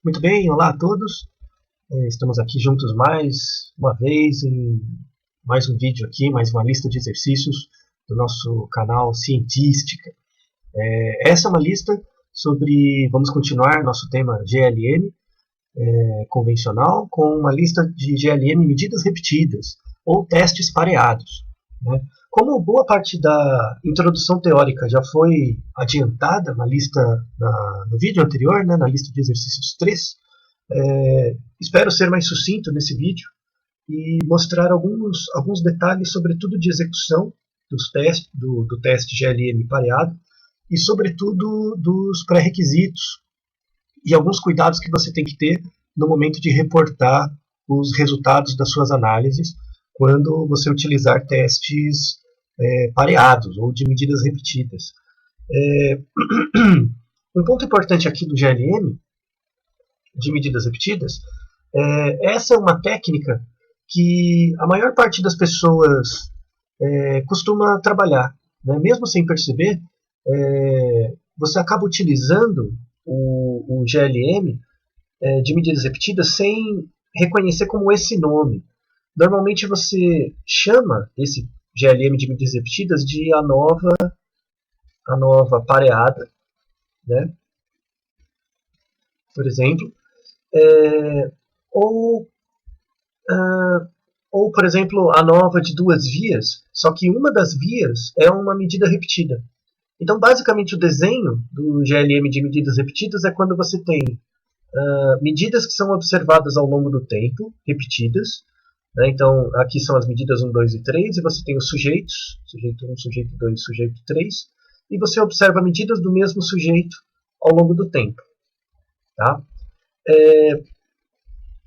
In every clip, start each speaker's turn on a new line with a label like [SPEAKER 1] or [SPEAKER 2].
[SPEAKER 1] Muito bem, olá a todos. Estamos aqui juntos mais uma vez em mais um vídeo aqui, mais uma lista de exercícios do nosso canal Cientística. Essa é uma lista sobre, vamos continuar nosso tema GLM convencional, com uma lista de GLM medidas repetidas, ou testes pareados, né? Como boa parte da introdução teórica já foi adiantada na lista, no vídeo anterior, né, na lista de exercícios 3, espero ser mais sucinto nesse vídeo e mostrar alguns detalhes, sobretudo de execução dos testes, do teste GLM pareado, e sobretudo dos pré-requisitos e alguns cuidados que você tem que ter no momento de reportar os resultados das suas análises quando você utilizar testes pareados ou de medidas repetidas. Um ponto importante aqui do GLM, de medidas repetidas, essa é uma técnica que a maior parte das pessoas costuma trabalhar, né? Mesmo sem perceber, você acaba utilizando o GLM de medidas repetidas sem reconhecer como esse nome. Normalmente você chama esse GLM de medidas repetidas de ANOVA pareada, né? Por exemplo, ou, por exemplo, ANOVA de duas vias, só que uma das vias é uma medida repetida. Então, basicamente, o desenho do GLM de medidas repetidas é quando você tem medidas que são observadas ao longo do tempo, repetidas, né? Então, aqui são as medidas 1, 2 e 3, e você tem os sujeitos, sujeito 1, sujeito 2, sujeito 3, e você observa medidas do mesmo sujeito ao longo do tempo. Tá?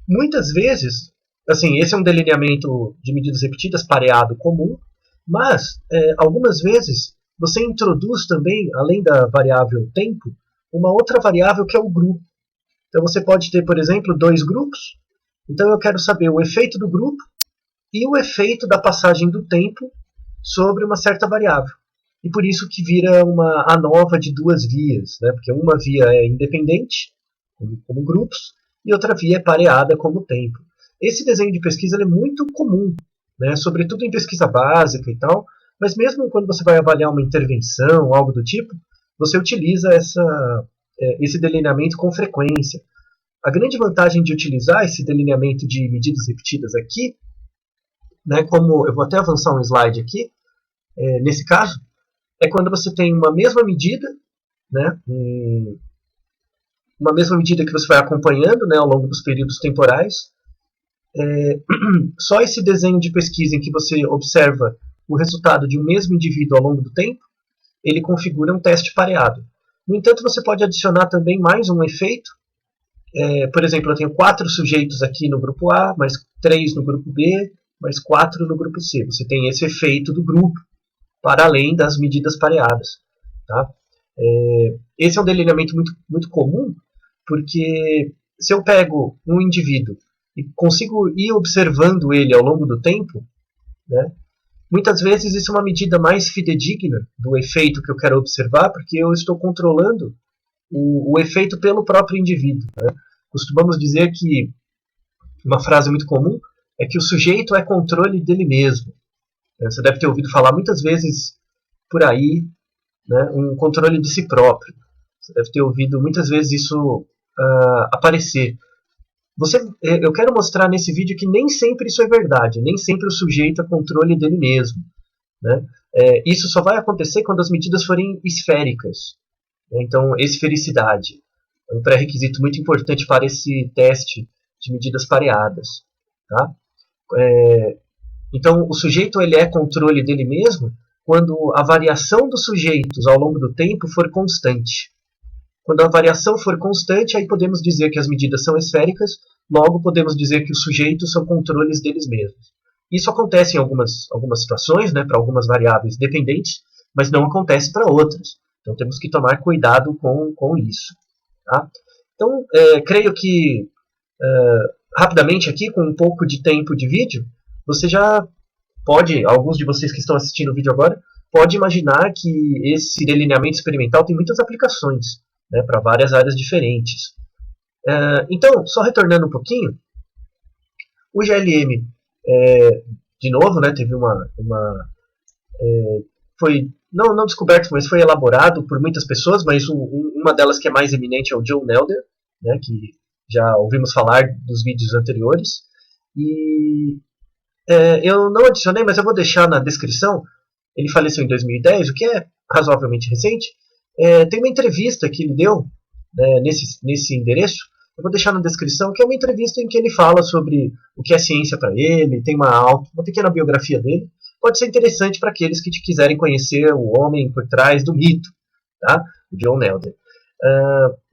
[SPEAKER 1] Muitas vezes, assim, esse é um delineamento de medidas repetidas pareado comum, mas algumas vezes você introduz também, além da variável tempo, uma outra variável que é o grupo. Então você pode ter, por exemplo, dois grupos. Então eu quero saber o efeito do grupo e o efeito da passagem do tempo sobre uma certa variável. E por isso que vira uma ANOVA de duas vias, né? Porque uma via é independente, como grupos, e outra via é pareada como tempo. Esse desenho de pesquisa é muito comum, né? Sobretudo em pesquisa básica e tal, mas mesmo quando você vai avaliar uma intervenção, algo do tipo, você utiliza esse delineamento com frequência. A grande vantagem de utilizar esse delineamento de medidas repetidas aqui, né, como eu vou até avançar um slide aqui, nesse caso, é quando você tem uma mesma medida, né, uma mesma medida que você vai acompanhando, né, ao longo dos períodos temporais. Só esse desenho de pesquisa em que você observa o resultado de um mesmo indivíduo ao longo do tempo, ele configura um teste pareado. No entanto, você pode adicionar também mais um efeito. Por exemplo, eu tenho 4 sujeitos aqui no grupo A, mais 3 no grupo B, mais 4 no grupo C. Você tem esse efeito do grupo, para além das medidas pareadas. Tá? Esse é um delineamento muito, muito comum, porque se eu pego um indivíduo e consigo ir observando ele ao longo do tempo, né, muitas vezes isso é uma medida mais fidedigna do efeito que eu quero observar, porque eu estou controlando o efeito pelo próprio indivíduo. Né? Costumamos dizer que uma frase muito comum é que o sujeito é controle dele mesmo. Você deve ter ouvido falar muitas vezes por aí, né, um controle de si próprio. Você deve ter ouvido muitas vezes isso aparecer. Eu quero mostrar nesse vídeo que nem sempre isso é verdade, nem sempre o sujeito é controle dele mesmo. Né? Isso só vai acontecer quando as medidas forem esféricas. Então, esfericidade é um pré-requisito muito importante para esse teste de medidas pareadas. Tá? Então, o sujeito ele é controle dele mesmo quando a variação dos sujeitos ao longo do tempo for constante. Quando a variação for constante, aí podemos dizer que as medidas são esféricas, logo podemos dizer que os sujeitos são controles deles mesmos. Isso acontece em algumas situações, né, para algumas variáveis dependentes, mas não acontece para outras. Então temos que tomar cuidado com isso. Tá? Então, creio que, rapidamente aqui, com um pouco de tempo de vídeo, você já pode, alguns de vocês que estão assistindo o vídeo agora, pode imaginar que esse delineamento experimental tem muitas aplicações, né, para várias áreas diferentes. Então, só retornando um pouquinho, o GLM, de novo, né, teve foi não descoberto, mas foi elaborado por muitas pessoas, mas uma delas que é mais eminente é o John Nelder, né, que já ouvimos falar dos vídeos anteriores. E eu não adicionei, mas eu vou deixar na descrição. Ele faleceu em 2010, o que é razoavelmente recente. Tem uma entrevista que ele deu, né, nesse endereço. Eu vou deixar na descrição, que é uma entrevista em que ele fala sobre o que é ciência para ele, tem uma pequena biografia dele. Pode ser interessante para aqueles que quiserem conhecer o homem por trás do mito, tá? O John Nelder.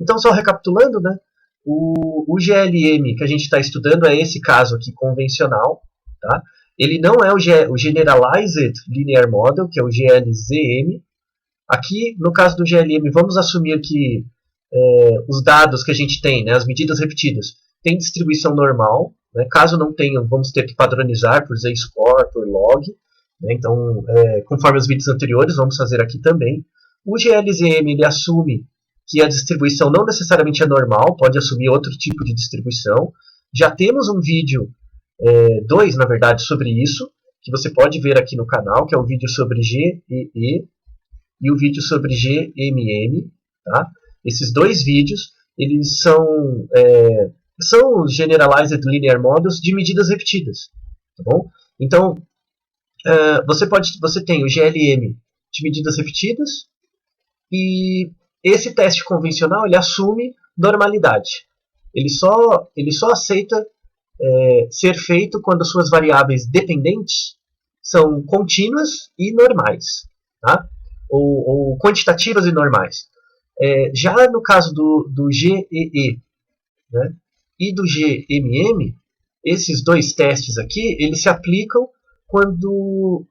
[SPEAKER 1] Então, só recapitulando, né? O GLM que a gente está estudando é esse caso aqui convencional, tá? Ele não é o Generalized Linear Model, que é o GLZM. Aqui, no caso do GLM, vamos assumir que os dados que a gente tem, né, as medidas repetidas, têm distribuição normal. Né? Caso não tenham, vamos ter que padronizar por Z-score, por log. Né? Então, conforme os vídeos anteriores, vamos fazer aqui também. O GLZM ele assume que a distribuição não necessariamente é normal, pode assumir outro tipo de distribuição. Já temos um vídeo, dois, na verdade, sobre isso, que você pode ver aqui no canal, que é o vídeo sobre GEE e o vídeo sobre GMM. Tá? Esses dois vídeos, eles são os Generalized Linear Models de medidas repetidas. Tá bom? Então, você tem o GLM de medidas repetidas, e esse teste convencional ele assume normalidade. Ele só aceita ser feito quando as suas variáveis dependentes são contínuas e normais, tá? ou quantitativas e normais. Já no caso do GEE, né, e do GMM, esses dois testes aqui eles se aplicam quando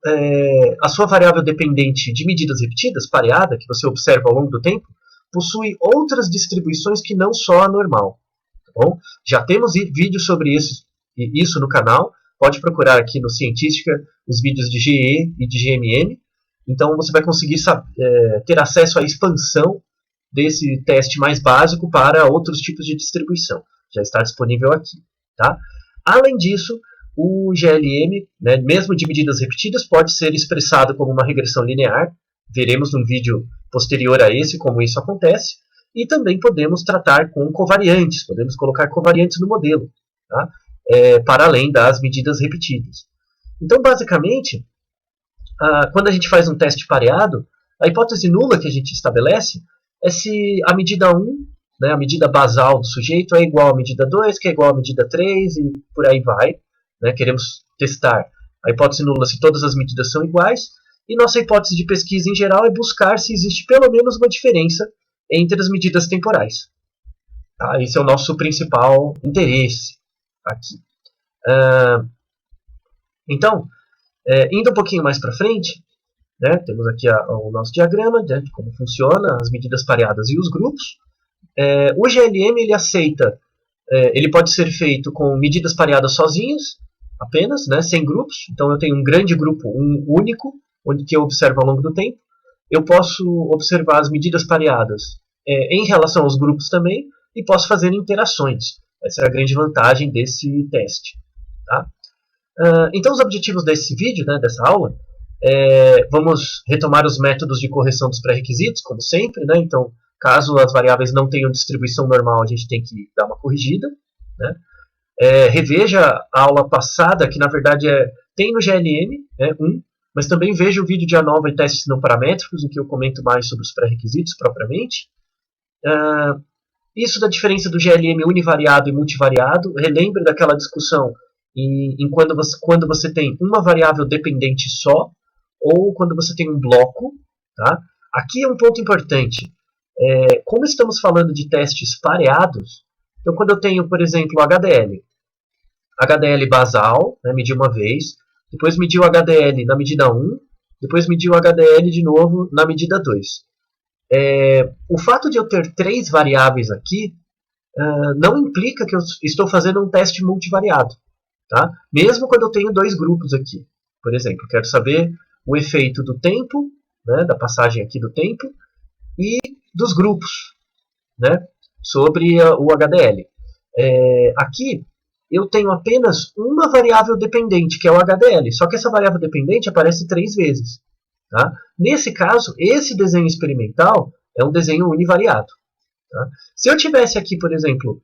[SPEAKER 1] a sua variável dependente de medidas repetidas, pareada, que você observa ao longo do tempo, possui outras distribuições que não só a normal. Tá bom? Já temos vídeos sobre isso no canal. Pode procurar aqui no Cientística os vídeos de GE e de GMM. Então você vai conseguir ter acesso à expansão desse teste mais básico para outros tipos de distribuição. Já está disponível aqui. Tá? Além disso, o GLM, né, mesmo de medidas repetidas, pode ser expressado como uma regressão linear. Veremos num vídeo posterior a esse como isso acontece. E também podemos tratar com covariantes, podemos colocar covariantes no modelo, tá? Para além das medidas repetidas. Então, basicamente, quando a gente faz um teste pareado, a hipótese nula que a gente estabelece é se a medida 1, né, a medida basal do sujeito, é igual à medida 2, que é igual à medida 3, e por aí vai. Né? Queremos testar a hipótese nula se todas as medidas são iguais, e nossa hipótese de pesquisa em geral é buscar se existe pelo menos uma diferença entre as medidas temporais. Tá? Esse é o nosso principal interesse aqui. Então, indo um pouquinho mais para frente, né, temos aqui o nosso diagrama, né, de como funciona as medidas pareadas e os grupos. O GLM ele aceita, ele pode ser feito com medidas pareadas sozinhas, apenas, né, sem grupos. Então eu tenho um grande grupo, um único, que eu observo ao longo do tempo. Eu posso observar as medidas pareadas em relação aos grupos também, e posso fazer interações. Essa é a grande vantagem desse teste. Tá? Então os objetivos desse vídeo, né, dessa aula, vamos retomar os métodos de correção dos pré-requisitos, como sempre. Né? Então, caso as variáveis não tenham distribuição normal, a gente tem que dar uma corrigida. Né? Reveja a aula passada, que na verdade tem no GLM, né, mas também veja o vídeo de ANOVA e testes não paramétricos, em que eu comento mais sobre os pré-requisitos propriamente. Isso da diferença do GLM univariado e multivariado. Relembre daquela discussão em quando você tem uma variável dependente só, ou quando você tem um bloco. Tá? Aqui é um ponto importante. Como estamos falando de testes pareados, então quando eu tenho, por exemplo, HDL basal, né, medi uma vez, depois medi o HDL na medida 1, depois medi o HDL de novo na medida 2. O fato de eu ter 3 variáveis aqui não implica que eu estou fazendo um teste multivariado. Tá? Mesmo quando eu tenho 2 grupos aqui. Por exemplo, quero saber o efeito do tempo né, da passagem aqui do tempo, e dos grupos, né, sobre o HDL. Aqui eu tenho apenas uma variável dependente, que é o HDL, só que essa variável dependente aparece 3 vezes. Tá? Nesse caso, esse desenho experimental é um desenho univariado. Tá? Se eu tivesse aqui, por exemplo,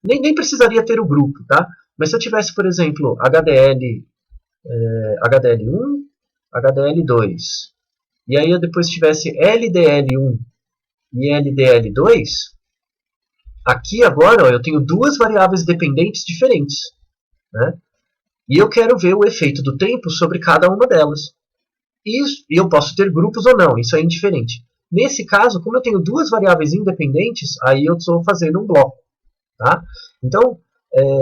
[SPEAKER 1] nem precisaria ter o grupo, tá? Mas se eu tivesse, por exemplo, HDL1, HDL2, e aí eu depois tivesse LDL1 e LDL2, aqui agora ó, eu tenho duas variáveis dependentes diferentes. Né? E eu quero ver o efeito do tempo sobre cada uma delas. E eu posso ter grupos ou não, isso é indiferente. Nesse caso, como eu tenho duas variáveis independentes, aí eu estou fazendo um bloco. Tá? Então,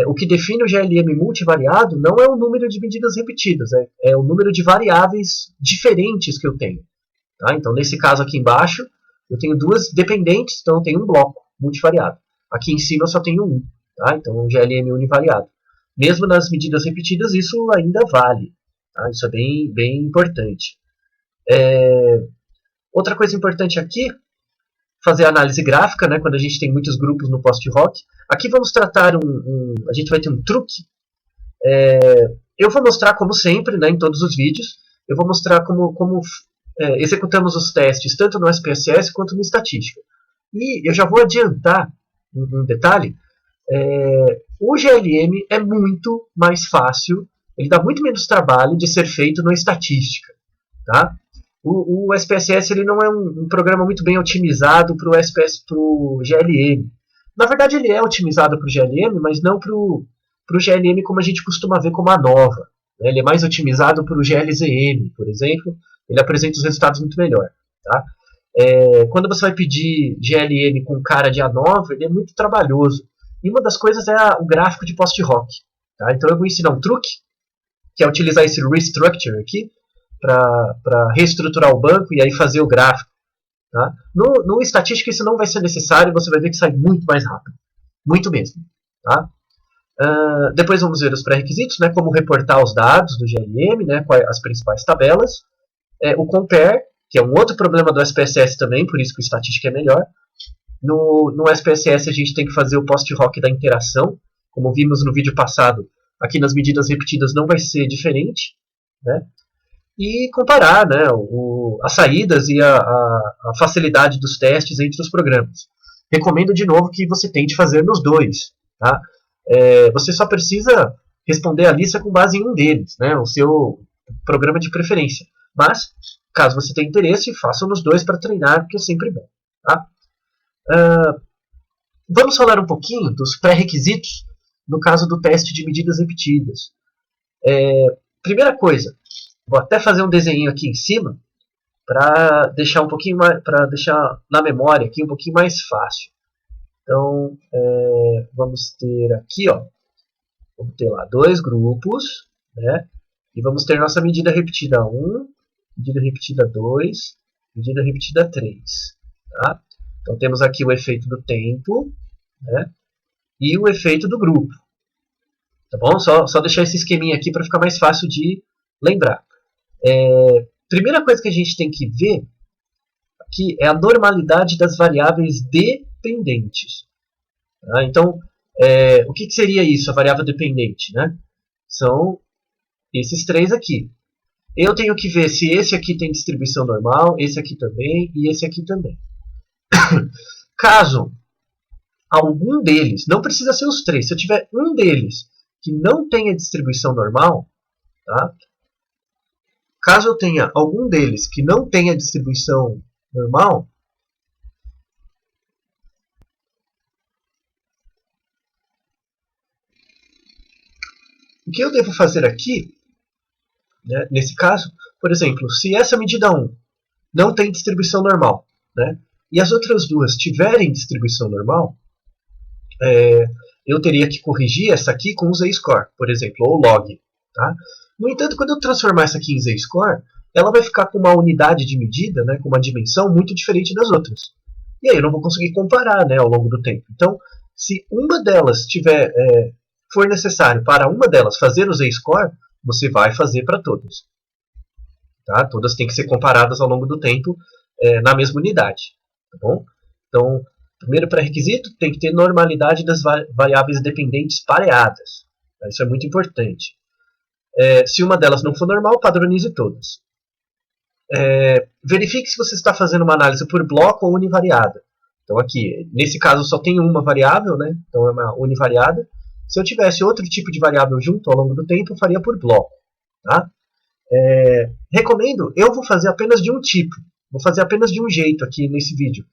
[SPEAKER 1] o que define o GLM multivariado não é o número de medidas repetidas, é o número de variáveis diferentes que eu tenho. Tá? Então, nesse caso aqui embaixo, eu tenho duas dependentes, então eu tenho um bloco multivariado. Aqui em cima eu só tenho um, tá? Então um GLM univariado. Mesmo nas medidas repetidas, isso ainda vale. Tá? Isso é bem importante. Outra coisa importante aqui, fazer análise gráfica, né, quando a gente tem muitos grupos no post-hoc. Aqui vamos tratar a gente vai ter um truque. Eu vou mostrar, como sempre, né, em todos os vídeos, eu vou mostrar como executamos os testes, tanto no SPSS quanto no estatística. E eu já vou adiantar um detalhe. O GLM é muito mais fácil, ele dá muito menos trabalho de ser feito na estatística. Tá? O SPSS ele não é um programa muito bem otimizado para o GLM. Na verdade, ele é otimizado para o GLM, mas não para o GLM como a gente costuma ver como a nova. Né? Ele é mais otimizado para o GLZM, por exemplo. Ele apresenta os resultados muito melhor. Tá? Quando você vai pedir GLM com cara de A9, ele é muito trabalhoso. E uma das coisas é o gráfico de post-hoc. Tá? Então eu vou ensinar um truque, que é utilizar esse restructure aqui, para reestruturar o banco e aí fazer o gráfico. Tá? No estatística isso não vai ser necessário, você vai ver que sai muito mais rápido. Muito mesmo. Tá? Depois vamos ver os pré-requisitos, né, como reportar os dados do GLM, né, as principais tabelas. O compare, que é um outro problema do SPSS também, por isso que o estatística é melhor. No SPSS a gente tem que fazer o post-hoc da interação, como vimos no vídeo passado, aqui nas medidas repetidas não vai ser diferente. Né? E comparar, né, as saídas e a facilidade dos testes entre os programas. Recomendo de novo que você tente fazer nos dois. Tá? Você só precisa responder a lista com base em um deles, né, o seu programa de preferência. Mas, caso você tenha interesse, faça nos dois para treinar, que é sempre bom. Tá? Vamos falar um pouquinho dos pré-requisitos no caso do teste de medidas repetidas. Primeira coisa, vou até fazer um desenho aqui em cima para deixar um pouquinho mais, para deixar na memória aqui um pouquinho mais fácil. Então, vamos ter aqui, ó, vamos ter lá dois grupos, né? E vamos ter nossa medida repetida 1, medida repetida 2, medida repetida 3. Tá? Então temos aqui o efeito do tempo, né? E o efeito do grupo. Tá bom? Só deixar esse esqueminha aqui para ficar mais fácil de lembrar. Primeira coisa que a gente tem que ver aqui é a normalidade das variáveis dependentes. Tá? Então, o que seria isso, a variável dependente? Né? São esses três aqui. Eu tenho que ver se esse aqui tem distribuição normal, esse aqui também e esse aqui também. Caso algum deles, não precisa ser os três, se eu tiver um deles que não tenha distribuição normal, tá? Caso eu tenha algum deles que não tenha distribuição normal, o que eu devo fazer aqui, né, nesse caso, por exemplo, se essa medida 1 não tem distribuição normal, né, e as outras duas tiverem distribuição normal, eu teria que corrigir essa aqui com o z-score, por exemplo, ou log. Tá? No entanto, quando eu transformar essa aqui em z-score, ela vai ficar com uma unidade de medida, né, com uma dimensão muito diferente das outras. E aí eu não vou conseguir comparar, né, ao longo do tempo. Então, se uma delas for necessário para uma delas fazer o z-score, você vai fazer para todas. Tá? Todas têm que ser comparadas ao longo do tempo na mesma unidade. Tá bom? Então, primeiro pré-requisito, tem que ter normalidade das variáveis dependentes pareadas. Isso é muito importante. Se uma delas não for normal, padronize todas. Verifique se você está fazendo uma análise por bloco ou univariada. Então aqui, nesse caso só tem uma variável, né? Então é uma univariada. Se eu tivesse outro tipo de variável junto ao longo do tempo, eu faria por bloco. Tá? Recomendo, eu vou fazer apenas de um tipo. Vou fazer apenas de um jeito aqui nesse vídeo.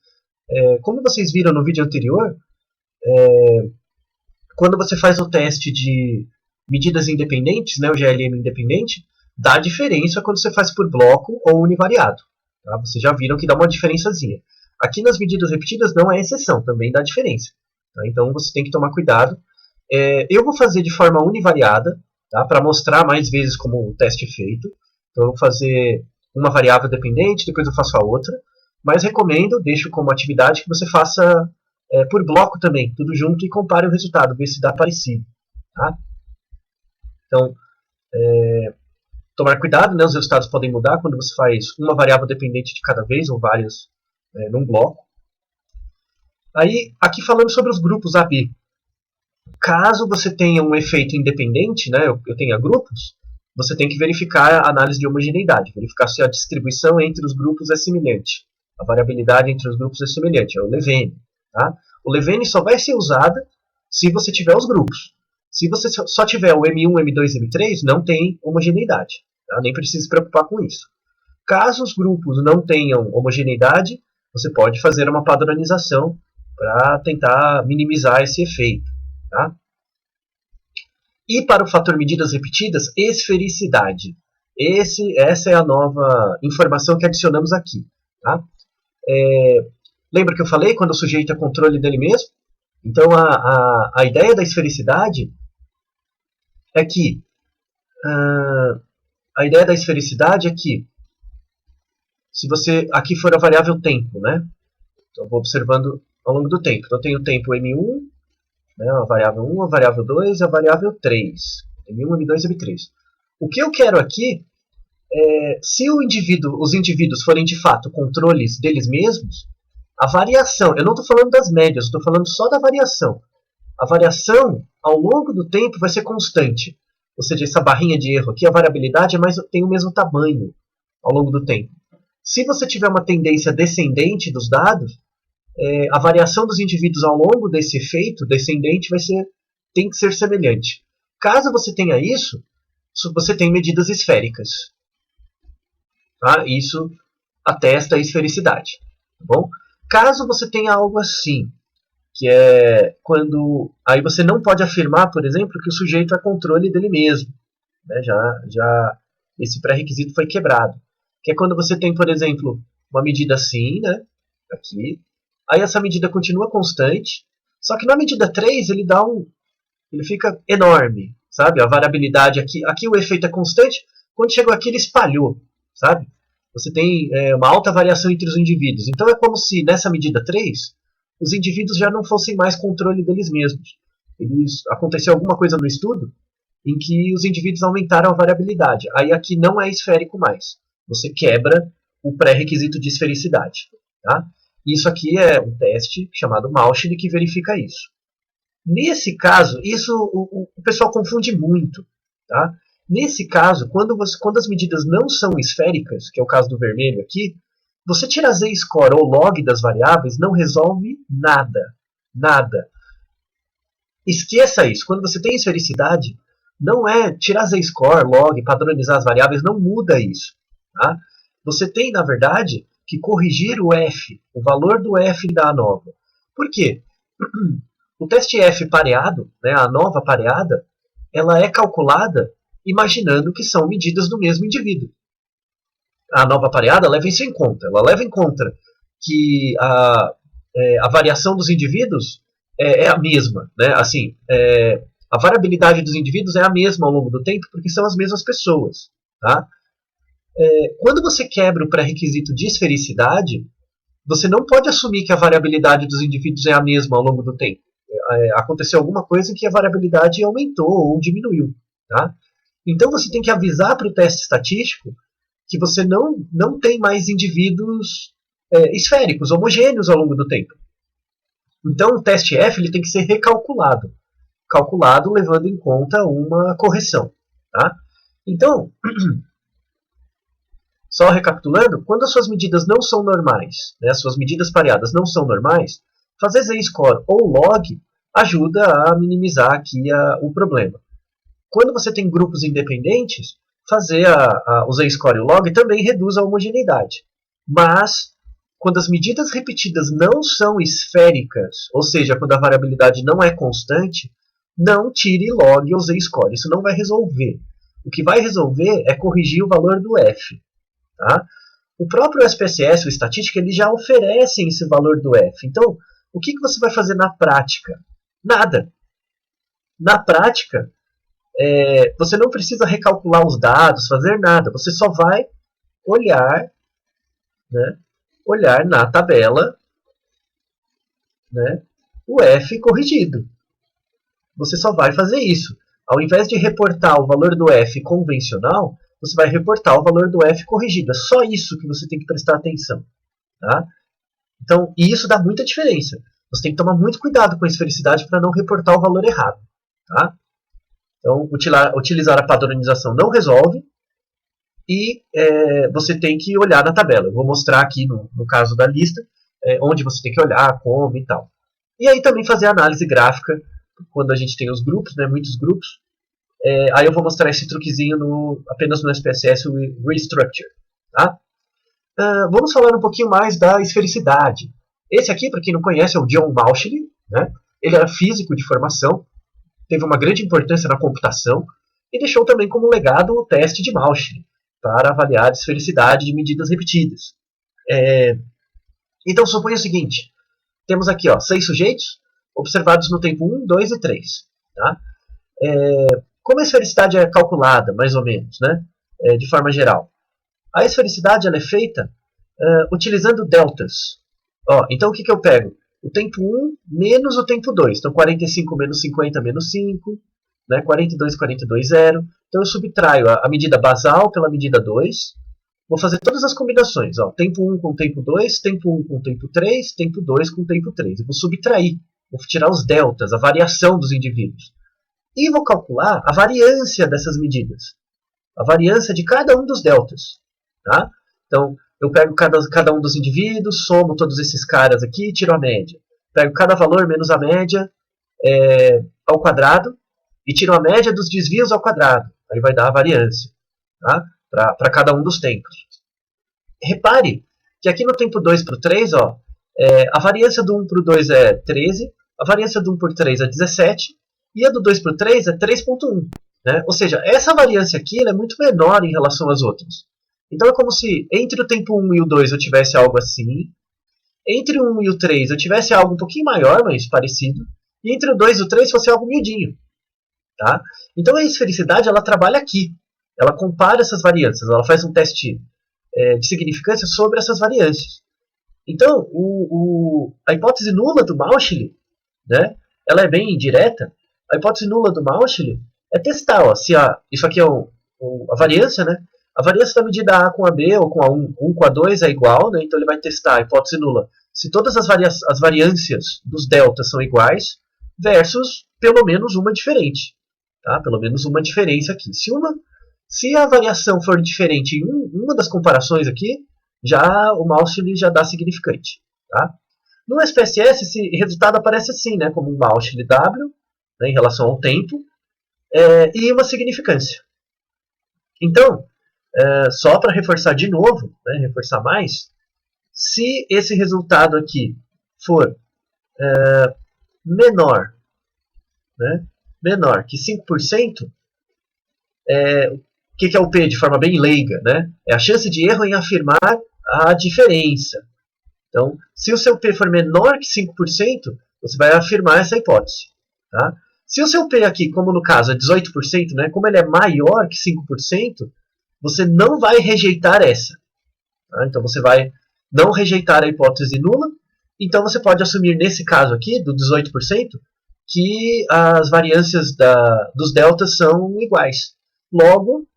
[SPEAKER 1] Como vocês viram no vídeo anterior, quando você faz o teste de medidas independentes, né, o GLM independente, dá diferença quando você faz por bloco ou univariado. Tá? Vocês já viram que dá uma diferençazinha. Aqui nas medidas repetidas não é exceção, também dá diferença. Tá? Então você tem que tomar cuidado. Eu vou fazer de forma univariada, tá? Para mostrar mais vezes como o teste é feito. Então eu vou fazer uma variável dependente, depois eu faço a outra. Mas recomendo, deixo como atividade que você faça por bloco também, tudo junto, e compare o resultado, ver se dá parecido. Tá? Então, tomar cuidado, né? Os resultados podem mudar quando você faz uma variável dependente de cada vez, ou várias num bloco. Aí, aqui falando sobre os grupos AB. Caso você tenha um efeito independente, né, eu tenha grupos, você tem que verificar a análise de homogeneidade, verificar se a distribuição entre os grupos é semelhante. A variabilidade entre os grupos é semelhante, é o Levene. Tá? O Levene só vai ser usada se você tiver os grupos. Se você só tiver o M1, M2, M3, não tem homogeneidade. Tá? Nem precisa se preocupar com isso. Caso os grupos não tenham homogeneidade, você pode fazer uma padronização para tentar minimizar esse efeito. Tá? E para o fator medidas repetidas, esfericidade. Essa é a nova informação que adicionamos aqui. Tá? Lembra que eu falei quando o sujeito é controle dele mesmo? Então a ideia da esfericidade é que se você aqui for a variável tempo, né? Então eu vou observando ao longo do tempo. Então eu tenho o tempo M1, né, a variável 1, a variável 2 e a variável 3. M1, M2 e M3. O que eu quero aqui se os indivíduos forem de fato controles deles mesmos, a variação, eu não estou falando das médias, estou falando só da variação. A variação ao longo do tempo vai ser constante. Ou seja, essa barrinha de erro aqui, a variabilidade tem o mesmo tamanho ao longo do tempo. Se você tiver uma tendência descendente dos dados, a variação dos indivíduos ao longo desse efeito descendente tem que ser semelhante. Caso você tenha isso, você tem medidas esféricas. Tá? Isso atesta a esfericidade. Tá bom? Caso você tenha algo assim, que é quando aí você não pode afirmar, por exemplo, que o sujeito é controle dele mesmo. Né? Já esse pré-requisito foi quebrado. Que é quando você tem, por exemplo, uma medida assim, né? Aqui. Aí essa medida continua constante, só que na medida 3 ele fica enorme, sabe? A variabilidade aqui o efeito é constante, quando chegou aqui ele espalhou, sabe? Você tem uma alta variação entre os indivíduos. Então é como se nessa medida 3 os indivíduos já não fossem mais controle deles mesmos. Aconteceu alguma coisa no estudo em que os indivíduos aumentaram a variabilidade. Aí aqui não é esférico mais. Você quebra o pré-requisito de esfericidade. Tá? Isso aqui é um teste chamado Malshide que verifica isso. Nesse caso, o pessoal confunde muito. Tá? Nesse caso, quando as medidas não são esféricas, que é o caso do vermelho aqui, você tirar z-score ou log das variáveis não resolve nada. Nada. Esqueça isso. Quando você tem esfericidade, não é tirar z-score, log, padronizar as variáveis, não muda isso. Tá? Você tem, na verdade, que corrigir o f, o valor do f da nova. Por quê? O teste f pareado, né, a nova pareada, ela é calculada imaginando que são medidas do mesmo indivíduo. A nova pareada leva isso em conta. Ela leva em conta que a variação dos indivíduos é a mesma. Né? Assim, a variabilidade dos indivíduos é a mesma ao longo do tempo porque são as mesmas pessoas. Tá? Quando você quebra o pré-requisito de esfericidade, você não pode assumir que a variabilidade dos indivíduos é a mesma ao longo do tempo. Aconteceu alguma coisa em que a variabilidade aumentou ou diminuiu. Tá? Então você tem que avisar para o teste estatístico que você não tem mais indivíduos esféricos, homogêneos ao longo do tempo. Então o teste F ele tem que ser recalculado, calculado levando em conta uma correção. Tá? Então, só recapitulando, quando as suas medidas não são normais, né, as suas medidas pareadas não são normais, fazer z-score ou log ajuda a minimizar aqui o problema. Quando você tem grupos independentes, fazer o z-score e o log também reduz a homogeneidade. Mas, quando as medidas repetidas não são esféricas, ou seja, quando a variabilidade não é constante, não tire log ou z-score. Isso não vai resolver. O que vai resolver é corrigir o valor do f. Tá? O próprio SPSS, o Estatística, ele já oferece esse valor do f. Então, o que você vai fazer na prática? Nada. Na prática, você não precisa recalcular os dados, fazer nada. Você só vai olhar, né, olhar na tabela, né, o f corrigido. Você só vai fazer isso. Ao invés de reportar o valor do f convencional, você vai reportar o valor do f corrigido. É só isso que você tem que prestar atenção. Tá? Então, e isso dá muita diferença. Você tem que tomar muito cuidado com a esfericidade para não reportar o valor errado. Tá? Então, utilizar a padronização não resolve e você tem que olhar na tabela. Eu vou mostrar aqui no caso da lista onde você tem que olhar, como e tal. E aí também fazer a análise gráfica quando a gente tem os grupos, né, muitos grupos. Aí eu vou mostrar esse truquezinho apenas no SPSS Restructure. Tá? Vamos falar um pouquinho mais da esfericidade. Esse aqui, para quem não conhece, é o John Mauchly. Né? Ele era físico de formação, teve uma grande importância na computação e deixou também como legado o teste de Mauchly para avaliar a esfericidade de medidas repetidas. Então, suponha o seguinte. Temos aqui 6 sujeitos observados no tempo 1, 2 e 3. Tá? Como a esfericidade é calculada, mais ou menos, né? De forma geral? A esfericidade ela é feita utilizando deltas. Então, o que eu pego? O tempo 1 menos o tempo 2. Então, 45 menos 50 menos 5. Né? 42, 42, 0. Então, eu subtraio a medida basal pela medida 2. Vou fazer todas as combinações. Tempo 1 com tempo 2, tempo 1 com tempo 3, tempo 2 com tempo 3. Eu vou subtrair. Vou tirar os deltas, a variação dos indivíduos. E vou calcular a variância dessas medidas. A variância de cada um dos deltas. Tá? Então, eu pego cada um dos indivíduos, somo todos esses caras aqui e tiro a média. Pego cada valor menos a média ao quadrado e tiro a média dos desvios ao quadrado. Aí vai dar a variância. Tá? Para cada um dos tempos. Repare que aqui no tempo 2 para o 3, a variância do 1 para o 2 é 13, a variância do 1 por 3 é 17, e a do 2 para o 3 é 3,1. Né? Ou seja, essa variância aqui ela é muito menor em relação às outras. Então é como se entre o tempo 1 e o 2 eu tivesse algo assim, entre o 1 e o 3 eu tivesse algo um pouquinho maior, mas parecido, e entre o 2 e o 3 fosse algo miudinho. Tá? Então a esfericidade ela trabalha aqui. Ela compara essas variâncias, ela faz um teste de significância sobre essas variâncias. Então, a hipótese nula do Mauchly, né, ela é bem direta. A hipótese nula do Mauchly é testar se isso aqui é a variância, né? A variância da medida A com a B ou com a 1 com a 2 é igual, né? Então ele vai testar a hipótese nula se todas as variâncias dos deltas são iguais versus pelo menos uma diferente. Tá? Pelo menos uma diferença aqui. Se a variação for diferente em uma das comparações aqui, o Mauchly já dá significante. Tá? No SPSS, esse resultado aparece assim, né, como um Mauchly W, né, em relação ao tempo, e uma significância. Então, só para reforçar de novo, né, reforçar mais, se esse resultado aqui for menor, né, menor que 5%, o que é o P de forma bem leiga? Né? É a chance de erro em afirmar a diferença. Então, se o seu P for menor que 5%, você vai afirmar essa hipótese. Tá? Se o seu P aqui, como no caso é 18%, né, como ele é maior que 5%, você não vai rejeitar essa. Tá? Então, você vai não rejeitar a hipótese nula. Então, você pode assumir, nesse caso aqui, do 18%, que as variâncias dos deltas são iguais. Logo,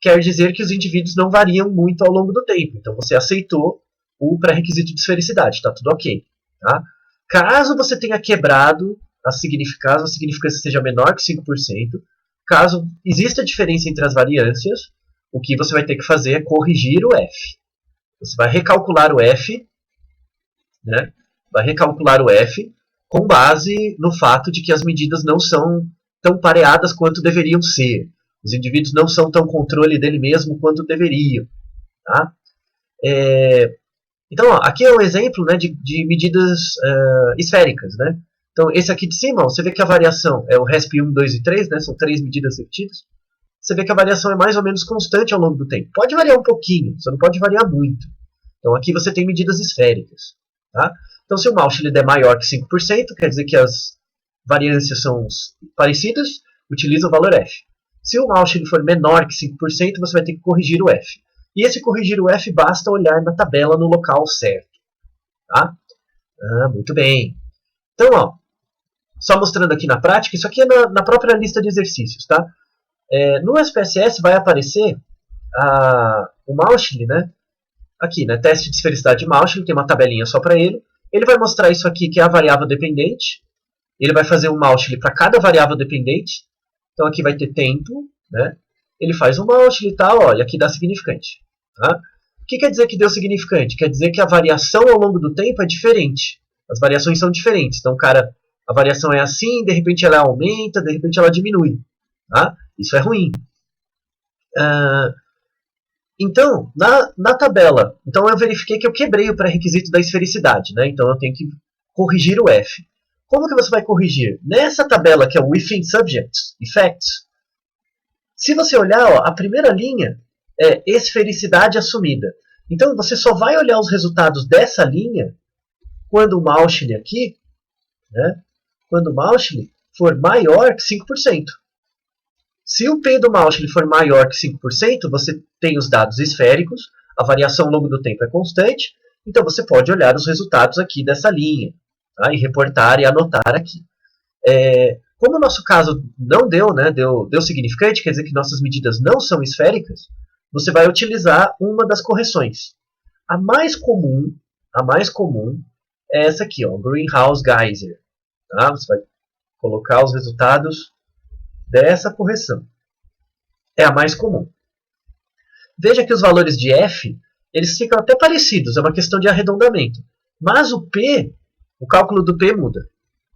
[SPEAKER 1] quer dizer que os indivíduos não variam muito ao longo do tempo. Então você aceitou o pré-requisito de esfericidade, está tudo ok. Tá? Caso você tenha quebrado a significância seja menor que 5%, caso exista diferença entre as variâncias, o que você vai ter que fazer é corrigir o F. Você vai recalcular o F, né? Vai recalcular o F com base no fato de que as medidas não são tão pareadas quanto deveriam ser. Os indivíduos não são tão controle dele mesmo quanto deveriam. Tá? Então, ó, aqui é um exemplo, né, de medidas esféricas. Né? Então, esse aqui de cima, ó, você vê que a variação é o RESP 1, 2 e 3, né, são 3 medidas repetidas. Você vê que a variação é mais ou menos constante ao longo do tempo. Pode variar um pouquinho, só não pode variar muito. Então, aqui você tem medidas esféricas. Tá? Então, se o Mauchly der maior que 5%, quer dizer que as variâncias são parecidas, utiliza o valor F. Se o Mauchly for menor que 5%, você vai ter que corrigir o F. E esse corrigir o F basta olhar na tabela no local certo. Tá? Muito bem. Então, ó, só mostrando aqui na prática, isso aqui é na própria lista de exercícios. Tá? No SPSS vai aparecer o Mauchly, né? Aqui, né? Teste de esfericidade de Mauchly, tem uma tabelinha só para ele. Ele vai mostrar isso aqui, que é a variável dependente. Ele vai fazer um Mauchly para cada variável dependente. Então aqui vai ter tempo, né? Ele faz um Mauchly e tal, ó, e aqui dá significante. Tá? O que quer dizer que deu significante? Quer dizer que a variação ao longo do tempo é diferente. As variações são diferentes. Então, cara, a variação é assim, de repente ela aumenta, de repente ela diminui. Tá? Isso é ruim. Então, na tabela, então eu verifiquei que eu quebrei o pré-requisito da esfericidade. Né? Então eu tenho que corrigir o F. Como que você vai corrigir? Nessa tabela que é o Within Subjects, Effects, se você olhar, ó, a primeira linha é esfericidade assumida. Então você só vai olhar os resultados dessa linha quando o Mauchly aqui, né, quando o Mauchly for maior que 5%. Se o P do Mauchly for maior que 5%, você tem os dados esféricos, a variação ao longo do tempo é constante, então você pode olhar os resultados aqui dessa linha. Tá? E reportar e anotar aqui. Como o nosso caso não deu, né, deu significante, quer dizer que nossas medidas não são esféricas, você vai utilizar uma das correções. A mais comum é essa aqui, ó, Greenhouse Geyser. Tá? Você vai colocar os resultados dessa correção. É a mais comum. Veja que os valores de F, eles ficam até parecidos, é uma questão de arredondamento. Mas o P, o cálculo do P muda.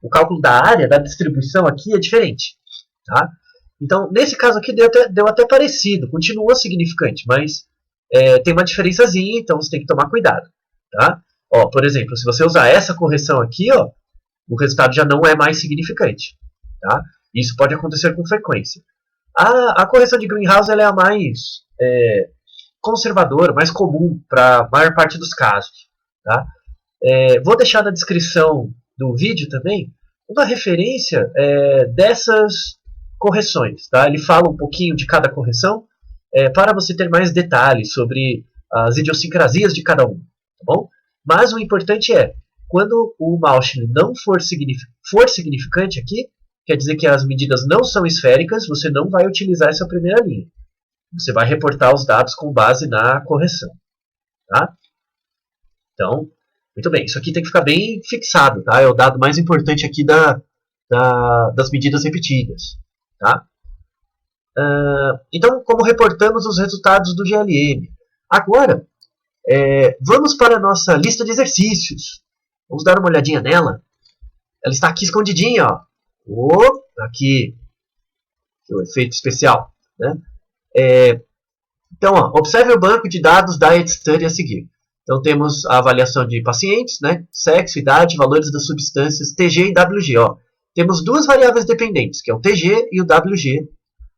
[SPEAKER 1] O cálculo da área, da distribuição aqui é diferente. Tá? Então, nesse caso aqui deu até parecido, continua significante, mas tem uma diferençazinha, então você tem que tomar cuidado. Tá? Ó, por exemplo, se você usar essa correção aqui, ó, o resultado já não é mais significante. Tá? Isso pode acontecer com frequência. A correção de Greenhouse ela é a mais conservadora, mais comum para a maior parte dos casos. Tá? Vou deixar na descrição do vídeo também uma referência dessas correções. Tá? Ele fala um pouquinho de cada correção para você ter mais detalhes sobre as idiosincrasias de cada um. Tá bom? Mas o importante é, quando o Mauchly não for significante aqui, quer dizer que as medidas não são esféricas, você não vai utilizar essa primeira linha. Você vai reportar os dados com base na correção. Tá? Então, muito bem, isso aqui tem que ficar bem fixado. Tá? É o dado mais importante aqui das medidas repetidas. Tá? Então, como reportamos os resultados do GLM? Agora, vamos para a nossa lista de exercícios. Vamos dar uma olhadinha nela. Ela está aqui escondidinha, ó. Aqui o efeito especial, né? Então, ó, observe o banco de dados Diet Study a seguir. Então, temos a avaliação de pacientes, né? Sexo, idade, valores das substâncias, TG e WG. Ó. Temos duas variáveis dependentes, que é o TG e o WG,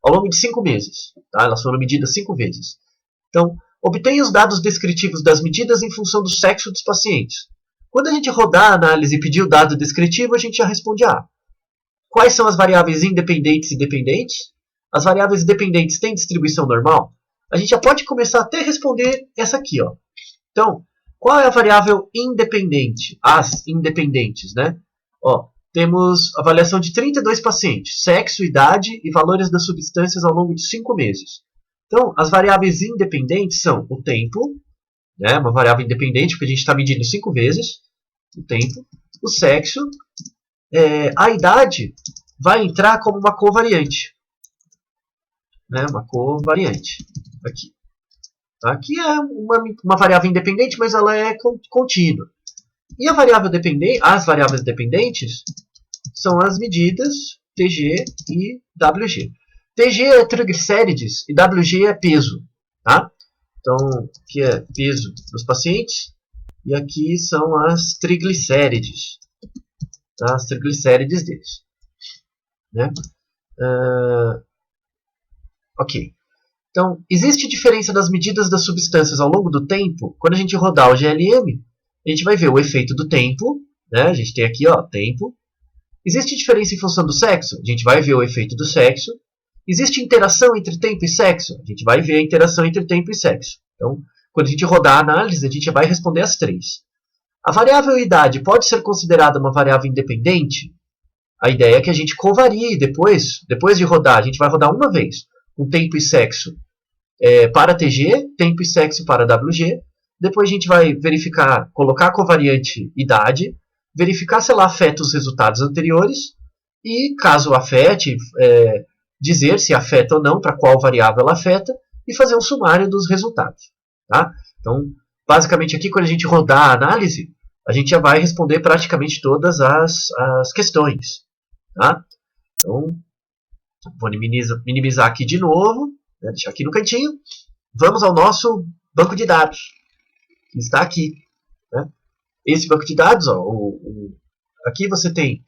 [SPEAKER 1] ao longo de 5 meses. Tá? Elas foram medidas 5 vezes. Então, obtenha os dados descritivos das medidas em função do sexo dos pacientes. Quando a gente rodar a análise e pedir o dado descritivo, a gente já responde A. Quais são as variáveis independentes e dependentes? As variáveis dependentes têm distribuição normal? A gente já pode começar até a responder essa aqui. Ó. Então, qual é a variável independente? As independentes, né? Ó, temos avaliação de 32 pacientes, sexo, idade e valores das substâncias ao longo de 5 meses. Então, as variáveis independentes são o tempo, né, uma variável independente, porque a gente está medindo 5 vezes o tempo, o sexo, a idade vai entrar como uma covariante. Né, uma covariante. Aqui. Aqui é uma variável independente, mas ela é contínua. E a variável dependente, as variáveis dependentes são as medidas TG e WG. TG é triglicérides e WG é peso. Tá? Então, aqui é peso dos pacientes e aqui são as triglicérides. Tá? As triglicérides deles. Né? Ok. Então, existe diferença das medidas das substâncias ao longo do tempo? Quando a gente rodar o GLM, a gente vai ver o efeito do tempo. Né? A gente tem aqui, ó, tempo. Existe diferença em função do sexo? A gente vai ver o efeito do sexo. Existe interação entre tempo e sexo? A gente vai ver a interação entre tempo e sexo. Então, quando a gente rodar a análise, a gente vai responder as três. A variável idade pode ser considerada uma variável independente? A ideia é que a gente covarie depois de rodar. A gente vai rodar uma vez com tempo e sexo para TG, tempo e sexo para WG. Depois a gente vai verificar, colocar a covariante idade, verificar se ela afeta os resultados anteriores e, caso afete, dizer se afeta ou não, para qual variável ela afeta, e fazer um sumário dos resultados. Tá? Então, basicamente aqui, quando a gente rodar a análise, a gente já vai responder praticamente todas as questões. Tá? Então, vou minimizar aqui de novo, né, deixar aqui no cantinho. Vamos ao nosso banco de dados, que está aqui. Né? Esse banco de dados, ó, aqui você tem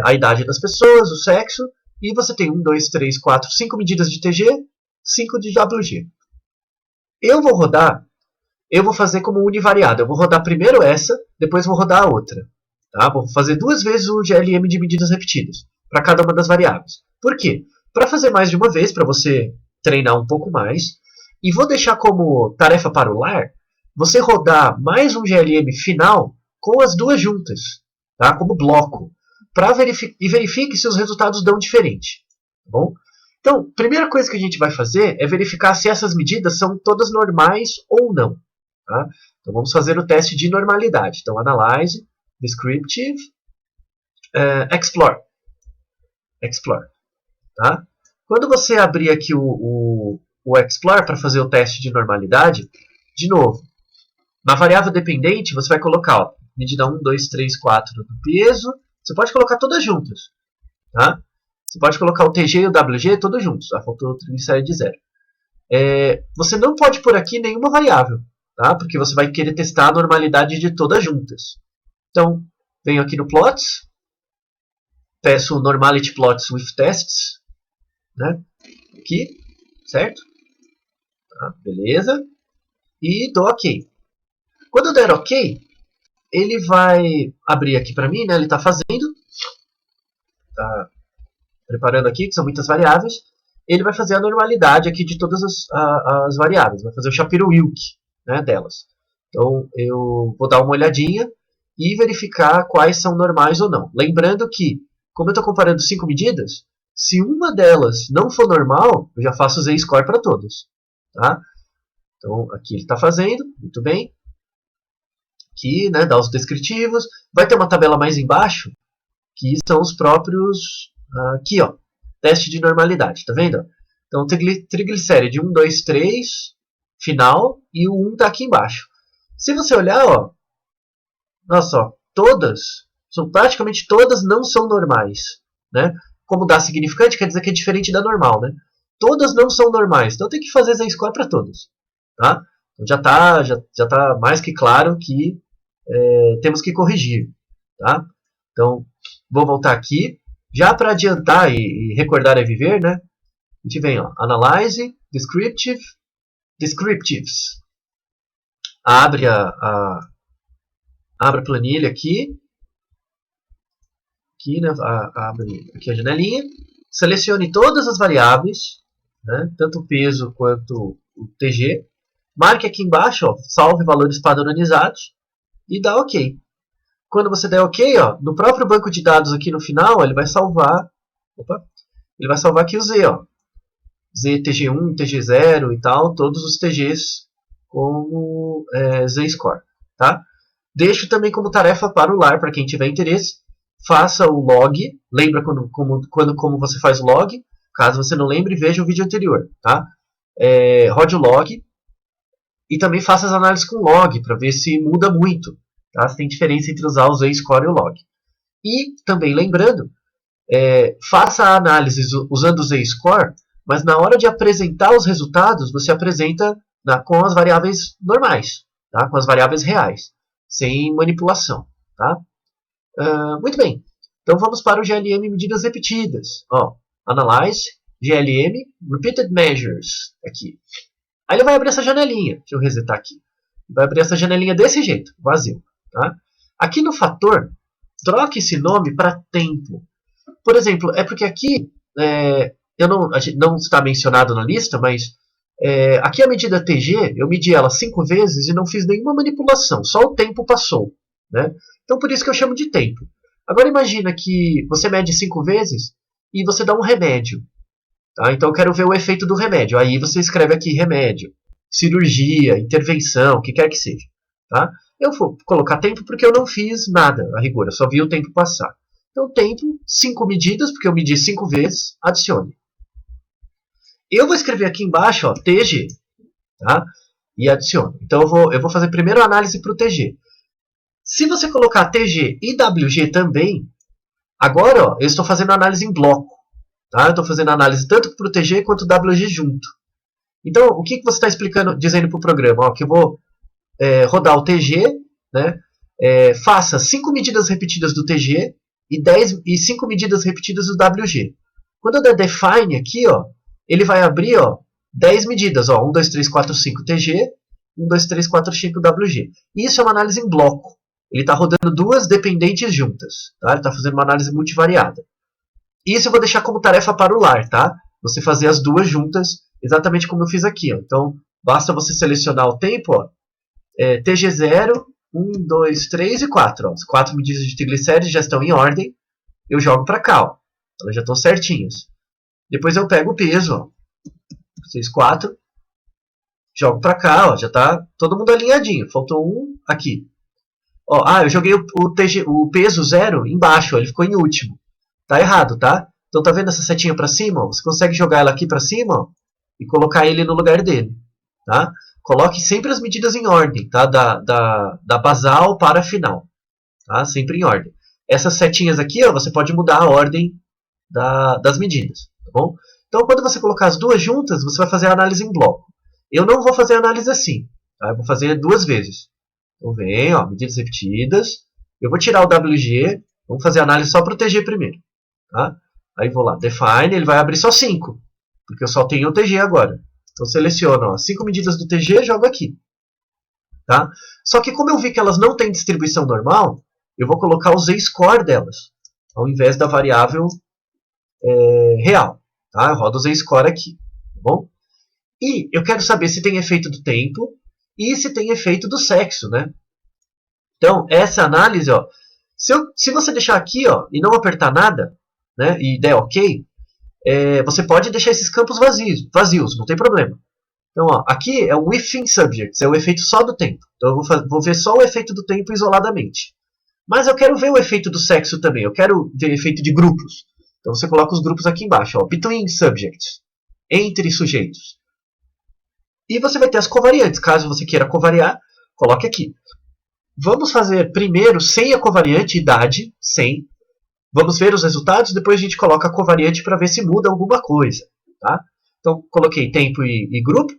[SPEAKER 1] a idade das pessoas, o sexo, e você tem 1, 2, 3, 4, 5 medidas de TG, 5 de WG. Eu vou fazer como univariado. Eu vou rodar primeiro essa, depois vou rodar a outra. Tá? Vou fazer 2 vezes o GLM de medidas repetidas, para cada uma das variáveis. Por quê? Para fazer mais de uma vez, para você treinar um pouco mais. E vou deixar como tarefa para o lar, você rodar mais um GLM final com as duas juntas, tá? Como bloco. E verifique se os resultados dão diferente. Tá bom? Então, primeira coisa que a gente vai fazer é verificar se essas medidas são todas normais ou não. Tá? Então, vamos fazer o teste de normalidade. Então, Analyze, Descriptive, Explore. Explore. Tá? Quando você abrir aqui o Explore para fazer o teste de normalidade, de novo, na variável dependente, você vai colocar ó, medida 1, 2, 3, 4 do peso. Você pode colocar todas juntas. Tá? Você pode colocar o TG e o WG todos juntos. Faltou o triglicéride de 0. Você não pode pôr aqui nenhuma variável, tá? Porque você vai querer testar a normalidade de todas juntas. Então, venho aqui no Plots, peço o Normality Plots with Tests, né? Aqui, certo? Tá, beleza. E dou OK. Quando eu der OK, ele vai abrir aqui para mim, né? Ele está fazendo, está preparando aqui, que são muitas variáveis. Ele vai fazer a normalidade aqui de todas as variáveis, vai fazer o Shapiro-Wilk, né, delas. Então, eu vou dar uma olhadinha e verificar quais são normais ou não. Lembrando que, como eu estou comparando 5 medidas, se uma delas não for normal, eu já faço o Z-score para todas. Tá? Então, aqui ele está fazendo, muito bem. Aqui, né, dá os descritivos. Vai ter uma tabela mais embaixo, que são os próprios... aqui, ó, teste de normalidade, tá vendo? Então, triglicéride 1, 2, 3, final, e o 1 está aqui embaixo. Se você olhar, ó, nossa, ó, praticamente todas não são normais, né? Como dá significante, quer dizer que é diferente da normal, né? Todas não são normais, então tem que fazer Z-score para todas, tá? Então já tá mais que claro que temos que corrigir, tá? Então, vou voltar aqui, já para adiantar e recordar é viver, né? A gente vem, ó, Analyze, Descriptive, Descriptives. Abre a planilha aqui, né, abre aqui a janelinha, selecione todas as variáveis, né, tanto o peso quanto o TG, marque aqui embaixo, ó, salve valores padronizados e dá OK. Quando você der OK, ó, no próprio banco de dados aqui no final, ele vai salvar aqui o Z, ó, ZTG1, TG0 e tal, todos os TGs como Z-score. Tá? Deixo também como tarefa para o lar, para quem tiver interesse, faça o log, lembra como você faz o log, caso você não lembre, veja o vídeo anterior. Tá? Rode o log e também faça as análises com log, para ver se muda muito. Tá? Se tem diferença entre usar o Z-score e o log. E também lembrando, faça a análise usando o Z-score, mas na hora de apresentar os resultados, você apresenta com as variáveis normais, tá? Com as variáveis reais, sem manipulação. Tá? Muito bem, então vamos para o GLM medidas repetidas. Analyze, GLM, Repeated Measures, aqui. Aí ele vai abrir essa janelinha, deixa eu resetar aqui. Vai abrir essa janelinha desse jeito, vazio. Tá? Aqui no fator, troque esse nome para tempo. Por exemplo, é porque aqui, não está mencionado na lista, mas aqui a medida TG, eu medi ela 5 vezes e não fiz nenhuma manipulação, só o tempo passou. Né? Então por isso que eu chamo de tempo. Agora imagina que você mede 5 vezes e você dá um remédio. Tá? Então eu quero ver o efeito do remédio. Aí você escreve aqui remédio, cirurgia, intervenção, o que quer que seja. Tá? Eu vou colocar tempo porque eu não fiz nada a rigor, eu só vi o tempo passar. Então tempo, 5 medidas, porque eu medi 5 vezes, adicione. Eu vou escrever aqui embaixo, TG, tá? E adiciono. Então eu vou fazer primeiro a análise para o TG. Se você colocar TG e WG também, agora eu estou fazendo análise em bloco. Tá? Eu estou fazendo análise tanto para o TG quanto o WG junto. Então, o que você está dizendo para o programa? Que eu vou rodar o TG, né? Faça 5 medidas repetidas do TG e 5 medidas repetidas do WG. Quando eu der define aqui, ele vai abrir 10 medidas. 1, 2, 3, 4, 5 TG, 1, 2, 3, 4, 5 WG. E isso é uma análise em bloco. Ele está rodando duas dependentes juntas. Tá? Ele está fazendo uma análise multivariada. Isso eu vou deixar como tarefa para o lar. Tá? Você fazer as duas juntas, exatamente como eu fiz aqui. Então, basta você selecionar o tempo. TG0, 1, 2, 3 e 4. As 4 medidas de triglicérides já estão em ordem. Eu jogo para cá. Elas já estão certinhas. Depois eu pego o peso. 6, 4. Jogo para cá. Já está todo mundo alinhadinho. Faltou um aqui. Eu joguei o peso 0 embaixo. Ele ficou em último. Tá errado, tá? Então tá vendo essa setinha para cima? Você consegue jogar ela aqui para cima e colocar ele no lugar dele. Tá? Coloque sempre as medidas em ordem, tá? Da basal para a final. Tá? Sempre em ordem. Essas setinhas aqui, você pode mudar a ordem das medidas. Tá bom? Então, quando você colocar as duas juntas, você vai fazer a análise em bloco. Eu não vou fazer a análise assim. Tá? Eu vou fazer 2 vezes. Então, vem, medidas repetidas. Eu vou tirar o WG. Vamos fazer a análise só para o TG primeiro. Tá? Aí vou lá, define, ele vai abrir só 5. Porque eu só tenho o TG agora. Então seleciono 5 medidas do TG e jogo aqui. Tá? Só que como eu vi que elas não têm distribuição normal, eu vou colocar o Z-score delas, ao invés da variável real. Tá? Eu rodo o Z-score aqui. Tá bom? E eu quero saber se tem efeito do tempo e se tem efeito do sexo. Né? Então, essa análise, se você deixar aqui e não apertar nada, né, e der OK, você pode deixar esses campos vazios, não tem problema. Então, aqui é o within subjects, é o efeito só do tempo. Então, eu vou ver só o efeito do tempo isoladamente. Mas eu quero ver o efeito do sexo também, eu quero ver o efeito de grupos. Então, você coloca os grupos aqui embaixo, between subjects, entre sujeitos. E você vai ter as covariantes, caso você queira covariar, coloque aqui. Vamos fazer primeiro sem a covariante, idade, sem. Vamos ver os resultados, depois a gente coloca a covariante para ver se muda alguma coisa. Tá? Então, coloquei tempo e grupo.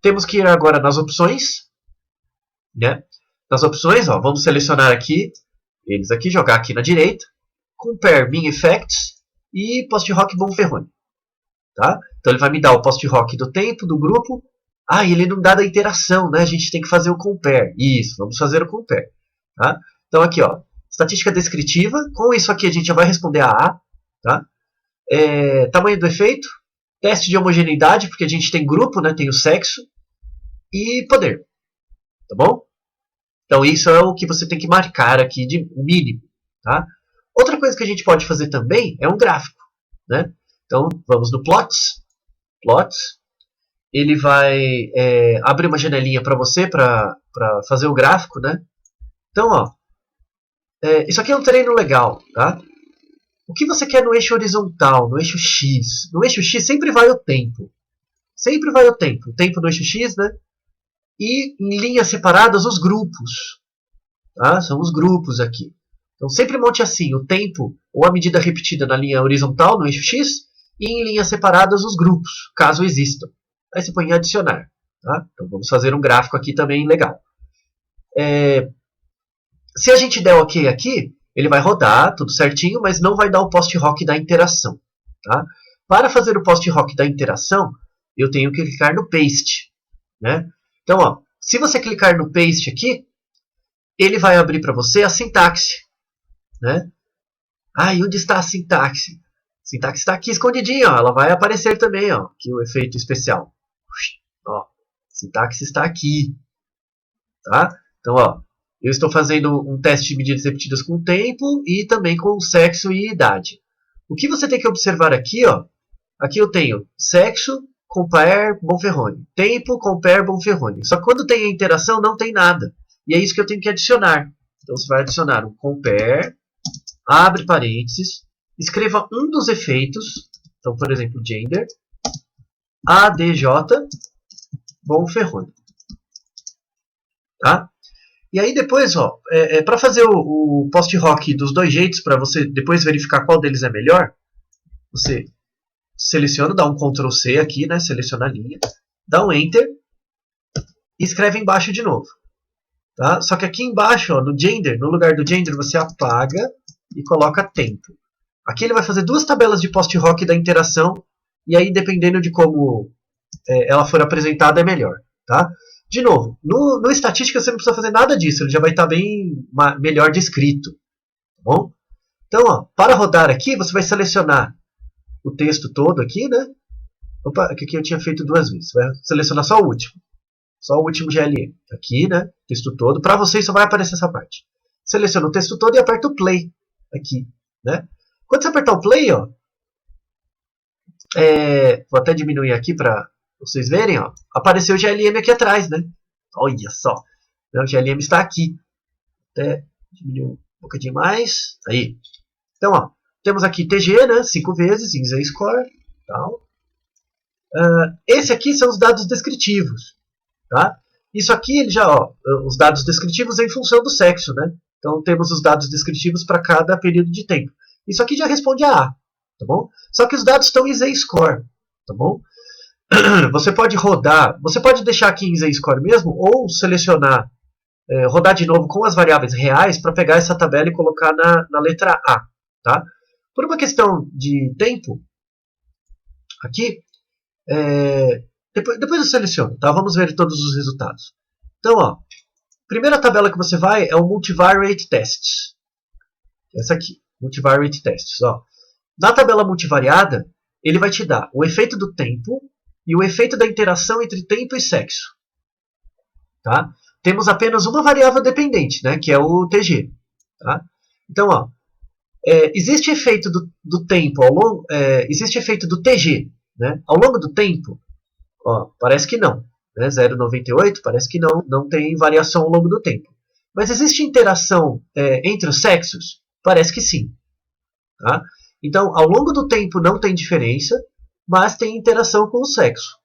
[SPEAKER 1] Temos que ir agora nas opções. Né? Nas opções, vamos selecionar aqui, eles aqui, jogar aqui na direita. Compare Mean Effects e Post-Hoc Bonferroni. Tá? Então, ele vai me dar o Post-Hoc do tempo, do grupo. E ele não dá da interação, né? A gente tem que fazer o Compare. Isso, vamos fazer o Compare. Tá? Então, aqui, estatística descritiva. Com isso aqui a gente já vai responder a A. Tá? Tamanho do efeito. Teste de homogeneidade, porque a gente tem grupo, né? Tem o sexo. E poder. Tá bom? Então isso é o que você tem que marcar aqui de mínimo. Tá? Outra coisa que a gente pode fazer também é um gráfico. Né? Então vamos no Plots. plots. Ele vai abrir uma janelinha para você para fazer o gráfico, né? Então, ó, isso aqui é um treino legal, tá? O que você quer no eixo horizontal, no eixo X? No eixo X sempre vai o tempo. Sempre vai o tempo. O tempo no eixo X, né? E em linhas separadas os grupos. Tá? São os grupos aqui. Então sempre monte assim, o tempo ou a medida repetida na linha horizontal, no eixo X, e em linhas separadas os grupos, caso existam. Aí você põe em adicionar. Tá? Então vamos fazer um gráfico aqui também legal. Se a gente der OK aqui, ele vai rodar tudo certinho, mas não vai dar o post-hoc da interação. Tá? Para fazer o post-hoc da interação, eu tenho que clicar no Paste. Né? Então, ó, se você clicar no Paste aqui, ele vai abrir para você a sintaxe. Né? E onde está a sintaxe? A sintaxe está aqui escondidinha, ó. Ela vai aparecer também, ó, aqui o efeito especial. Ó, a sintaxe está aqui. Tá? Então, ó, eu estou fazendo um teste de medidas repetidas com tempo e também com sexo e idade. O que você tem que observar aqui, ó, aqui eu tenho sexo, compare, Bonferroni. Tempo, compare, Bonferroni. Só que quando tem a interação, não tem nada. E é isso que eu tenho que adicionar. Então você vai adicionar um compare, abre parênteses, escreva um dos efeitos. Então, por exemplo, gender, ADJ, Bonferroni. Tá? E aí depois, ó, para fazer o post-hoc dos dois jeitos, para você depois verificar qual deles é melhor, você seleciona, dá um Ctrl C aqui, né, seleciona a linha, dá um Enter e escreve embaixo de novo. Tá? Só que aqui embaixo, ó, no gender, no lugar do gender, você apaga e coloca tempo. Aqui ele vai fazer duas tabelas de post-hoc da interação, e aí dependendo de como ela for apresentada é melhor. Tá? De novo, no estatística você não precisa fazer nada disso, ele já vai estar bem melhor descrito. Tá bom? Então, ó, para rodar aqui, você vai selecionar o texto todo aqui, né? Opa, aqui eu tinha feito duas vezes. Vai selecionar só o último. Só o último GLM. Aqui, né? Texto todo. Para vocês só vai aparecer essa parte. Seleciona o texto todo e aperta o play. Aqui, né? Quando você apertar o play, ó. Vou até diminuir aqui para vocês verem, ó. Apareceu o GLM aqui atrás, né? Olha só. O GLM está aqui. Até diminuir um pouquinho mais. Aí. Então, ó. Temos aqui TG, né? 5 vezes em Z-score. Tal. Esse aqui são os dados descritivos. Tá? Isso aqui, ele já, ó, os dados descritivos em função do sexo, né? Então temos os dados descritivos para cada período de tempo. Isso aqui já responde a A, tá bom? Só que os dados estão em Z-score, tá bom? Você pode rodar, você pode deixar aqui em Z-score mesmo, ou selecionar, rodar de novo com as variáveis reais para pegar essa tabela e colocar na letra A, tá? Por uma questão de tempo, aqui, depois eu seleciono, tá? Vamos ver todos os resultados. Então, ó, primeira tabela que você vai é o Multivariate Tests. Essa aqui, Multivariate Tests. Ó. Na tabela multivariada, ele vai te dar o efeito do tempo e o efeito da interação entre tempo e sexo. Tá? Temos apenas uma variável dependente, né, que é o TG. Tá? Então, ó, existe efeito do tempo ao longo, existe efeito do TG, né, ao longo do tempo. Ó, parece que não. Né? 0,98 parece que não tem variação ao longo do tempo. Mas existe interação entre os sexos? Parece que sim. Tá? Então, ao longo do tempo não tem diferença, mas tem interação com o sexo.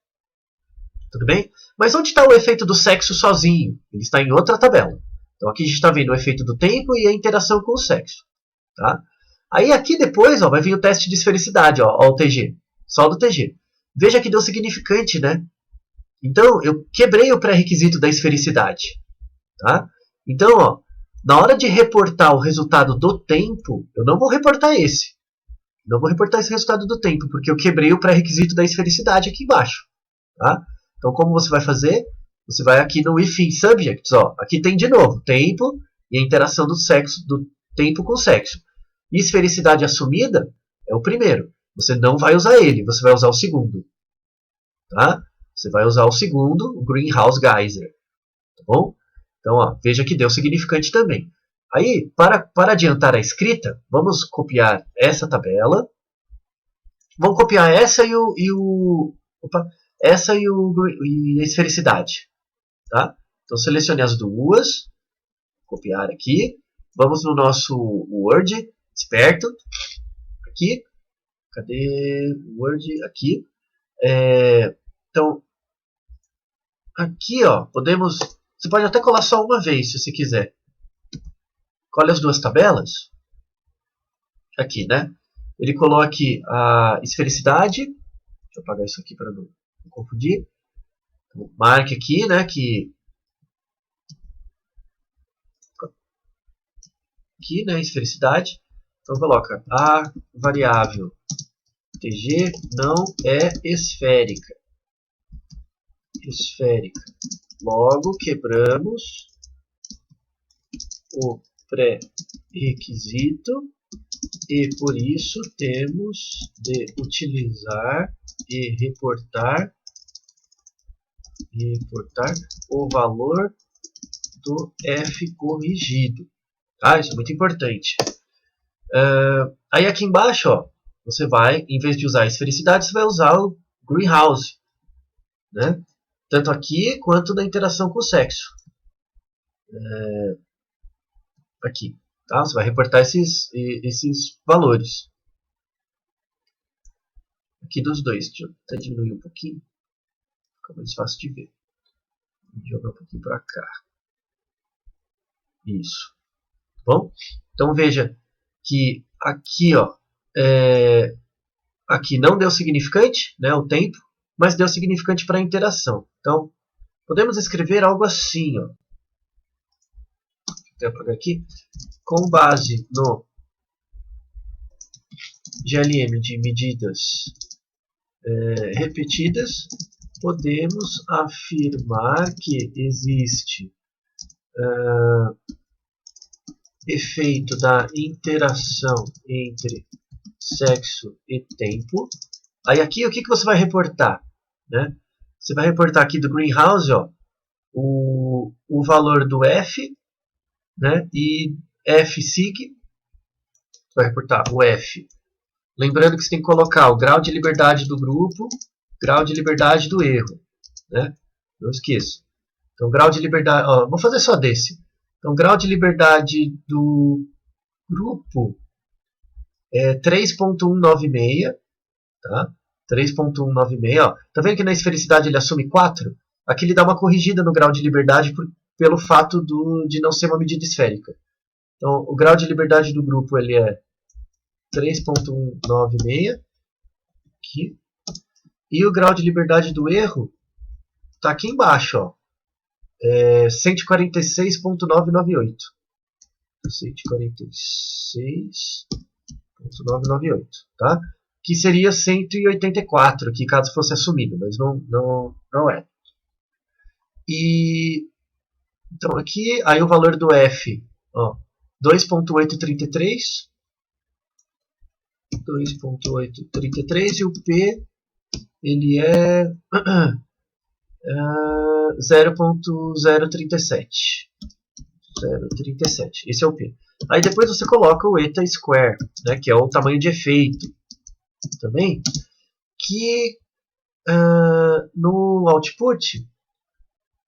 [SPEAKER 1] Tudo bem? Mas onde está o efeito do sexo sozinho? Ele está em outra tabela. Então aqui a gente está vendo o efeito do tempo e a interação com o sexo. Tá? Aí aqui depois, ó, vai vir o teste de esfericidade, ó, o TG. Só do TG. Veja que deu significante, né? Então, eu quebrei o pré-requisito da esfericidade. Tá? Então, ó, na hora de reportar o resultado do tempo, eu não vou reportar esse. Não vou reportar esse resultado do tempo, porque eu quebrei o pré-requisito da esfericidade aqui embaixo. Tá? Então, como você vai fazer? Você vai aqui no if in subjects. Ó, aqui tem de novo tempo e a interação do tempo com o sexo. E esfericidade assumida é o primeiro. Você não vai usar ele, você vai usar o segundo. Tá? Você vai usar o segundo, o Greenhouse Geyser. Tá bom? Então, ó, veja que deu significante também. Aí, para adiantar a escrita, vamos copiar essa tabela. Vamos copiar essa e o Opa, essa e a esfericidade. Tá? Então selecione as duas, copiar aqui, vamos no nosso Word, esperto, aqui, cadê o Word? Aqui. Então, aqui, ó, podemos, você pode até colar só uma vez, se você quiser. Colhe as duas tabelas, aqui, né? Ele coloque a esfericidade, deixa eu apagar isso aqui para não confundir. Então, marque aqui, né, que aqui, né, esfericidade. Então coloca a variável tg não é esférica. Logo quebramos o pré-requisito e por isso temos de utilizar e reportar o valor do f corrigido. Ah, isso é muito importante. Aí aqui embaixo, ó, você vai, em vez de usar a esfericidade, você vai usar o greenhouse, né? Tanto aqui quanto na interação com o sexo. Aqui, tá? Você vai reportar esses valores. Aqui dos dois. Deixa eu até diminuir um pouquinho. Fica mais fácil de ver. Vou jogar um pouquinho para cá. Isso. Bom, então veja que aqui, ó, aqui não deu significante, né, o tempo, mas deu significante para a interação. Então, podemos escrever algo assim, ó. Vou apagar aqui. Com base no GLM de medidas repetidas, podemos afirmar que existe efeito da interação entre sexo e tempo. Aí aqui, o que você vai reportar? Né? Você vai reportar aqui do greenhouse, ó, o valor do F, né? E F_sig, você vai reportar o F. Lembrando que você tem que colocar o grau de liberdade do grupo, grau de liberdade do erro. Né? Não esqueça. Então, grau de liberdade... Ó, vou fazer só desse. Então, grau de liberdade do grupo é 3.196. Tá? 3.196. Ó. Tá vendo que na esfericidade ele assume 4? Aqui ele dá uma corrigida no grau de liberdade pelo fato de não ser uma medida esférica. Então, o grau de liberdade do grupo ele é 3.196. Aqui. E o grau de liberdade do erro está aqui embaixo, ó. 146.998. 146.998, tá? Que seria 184 aqui, caso fosse assumido, mas não é. E então aqui, aí o valor do F, ó, 2.833, 2.833 e o P ele é 0.037. 0.37. Esse é o P. Aí depois você coloca o eta square, né, que é o tamanho de efeito também, que no output,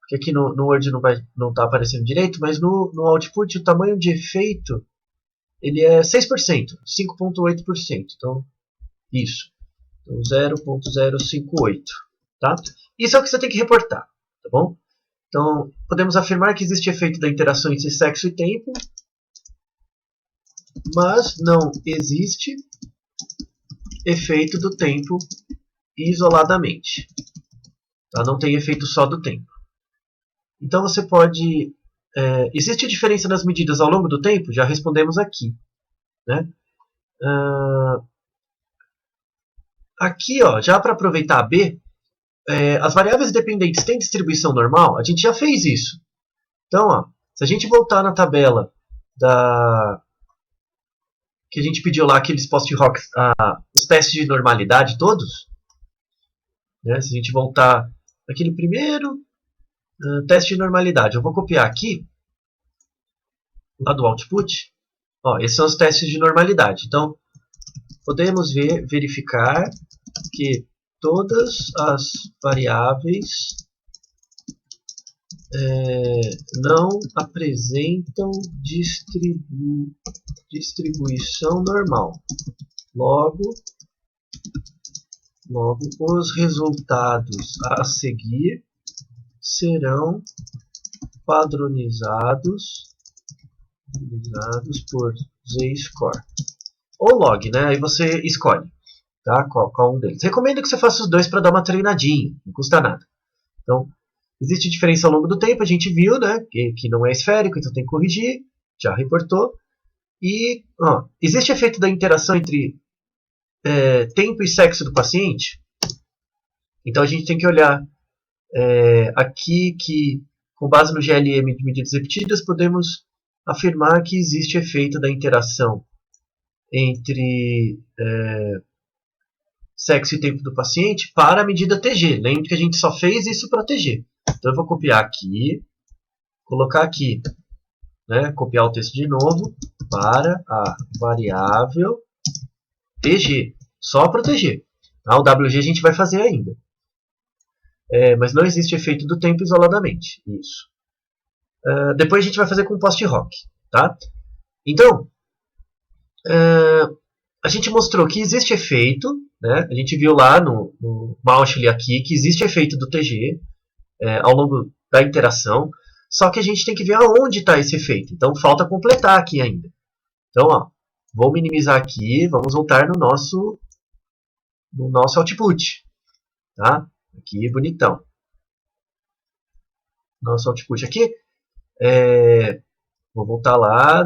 [SPEAKER 1] porque aqui no Word não está aparecendo direito, mas no output o tamanho de efeito ele é 6%, 5.8%. Então, isso. Então, 0.058. Tá? Isso é o que você tem que reportar. Tá bom? Então, podemos afirmar que existe efeito da interação entre sexo e tempo, mas não existe efeito do tempo isoladamente. Tá? Não tem efeito só do tempo. Então, você pode... existe diferença nas medidas ao longo do tempo? Já respondemos aqui. Né? Aqui, ó, já para aproveitar a B, as variáveis dependentes têm distribuição normal? A gente já fez isso. Então, ó, se a gente voltar na tabela que a gente pediu lá, aqueles post-hoc, os testes de normalidade todos, né, se a gente voltar naquele primeiro teste de normalidade, eu vou copiar aqui, lá do output, ó, esses são os testes de normalidade. Então, podemos verificar que todas as variáveis não apresentam distribuição normal. Logo, os resultados a seguir serão padronizados por z-score. Ou log, né? Aí você escolhe, tá? Qual um deles. Recomendo que você faça os dois para dar uma treinadinha, não custa nada. Então, existe diferença ao longo do tempo, a gente viu, né? Que não é esférico, então tem que corrigir, já reportou. E existe efeito da interação entre tempo e sexo do paciente? Então a gente tem que olhar aqui que, com base no GLM de medidas repetidas, podemos afirmar que existe efeito da interação entre sexo e tempo do paciente para a medida TG. Lembre que a gente só fez isso para TG. Então eu vou copiar aqui, colocar aqui, né, copiar o texto de novo, para a variável TG, só para TG. O WG a gente vai fazer ainda. Mas não existe efeito do tempo isoladamente. Isso. Depois a gente vai fazer com post-hoc. Tá? Então, a gente mostrou que existe efeito, né? A gente viu lá no Mauchly aqui que existe efeito do TG ao longo da interação, só que a gente tem que ver aonde está esse efeito. Então falta completar aqui ainda. Então, vou minimizar aqui, vamos voltar no nosso output. Tá? Aqui, bonitão. Nosso output aqui. Vou voltar lá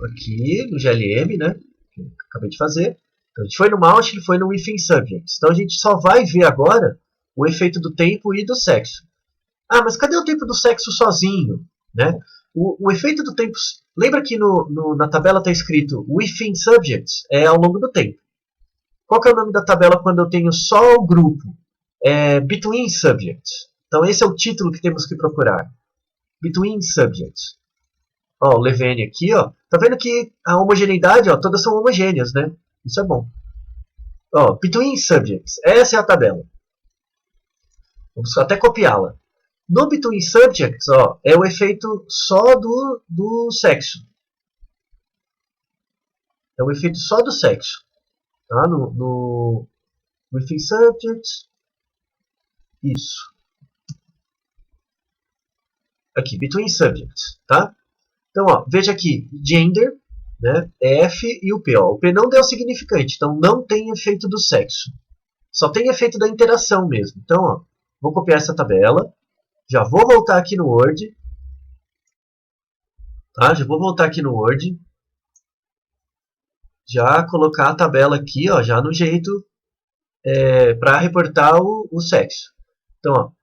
[SPEAKER 1] aqui no GLM, né? Que eu acabei de fazer. Então, a gente foi no Mauchly, foi no Within Subjects. Então a gente só vai ver agora o efeito do tempo e do sexo. Mas cadê o tempo do sexo sozinho? Né? O efeito do tempo... Lembra que na tabela está escrito Within Subjects, ao longo do tempo. Qual que é o nome da tabela quando eu tenho só o grupo? Between Subjects. Então esse é o título que temos que procurar. Between Subjects. O Levene aqui, tá vendo que a homogeneidade, todas são homogêneas, né? Isso é bom. Between Subjects, essa é a tabela. Vamos até copiá-la. No Between Subjects, é o efeito só do sexo. É o efeito só do sexo. Tá? No Within Subjects. Isso. Aqui, Between Subjects. Tá? Então, veja aqui, gender, né, F e o P. O P não deu significante, então não tem efeito do sexo. Só tem efeito da interação mesmo. Então, vou copiar essa tabela. Já vou voltar aqui no Word. Tá? Já vou voltar aqui no Word. Já colocar a tabela aqui, já no jeito para reportar o sexo. Então,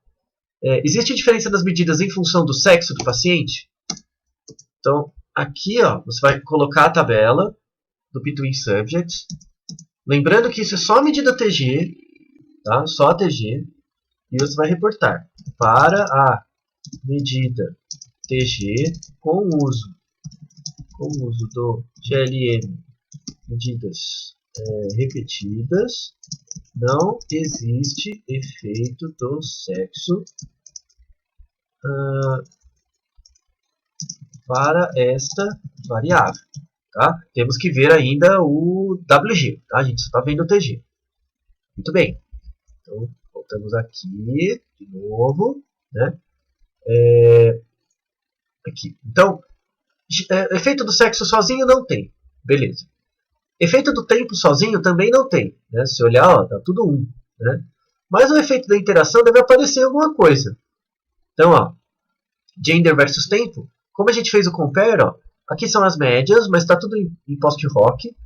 [SPEAKER 1] existe diferença das medidas em função do sexo do paciente? Então, aqui você vai colocar a tabela do Between Subjects. Lembrando que isso é só a medida TG, tá? Só a TG. E você vai reportar para a medida TG com o uso do GLM medidas repetidas. Não existe efeito do sexo para esta variável. Tá? Temos que ver ainda o WG. Tá? A gente só está vendo o TG. Muito bem. Então, voltamos aqui de novo. Né? Aqui. Então, efeito do sexo sozinho não tem. Beleza. Efeito do tempo sozinho também não tem. Né? Se olhar, está tudo 1. Né? Mas o efeito da interação deve aparecer alguma coisa. Então, gender versus tempo. Como a gente fez o compare, aqui são as médias, mas está tudo em post-hoc.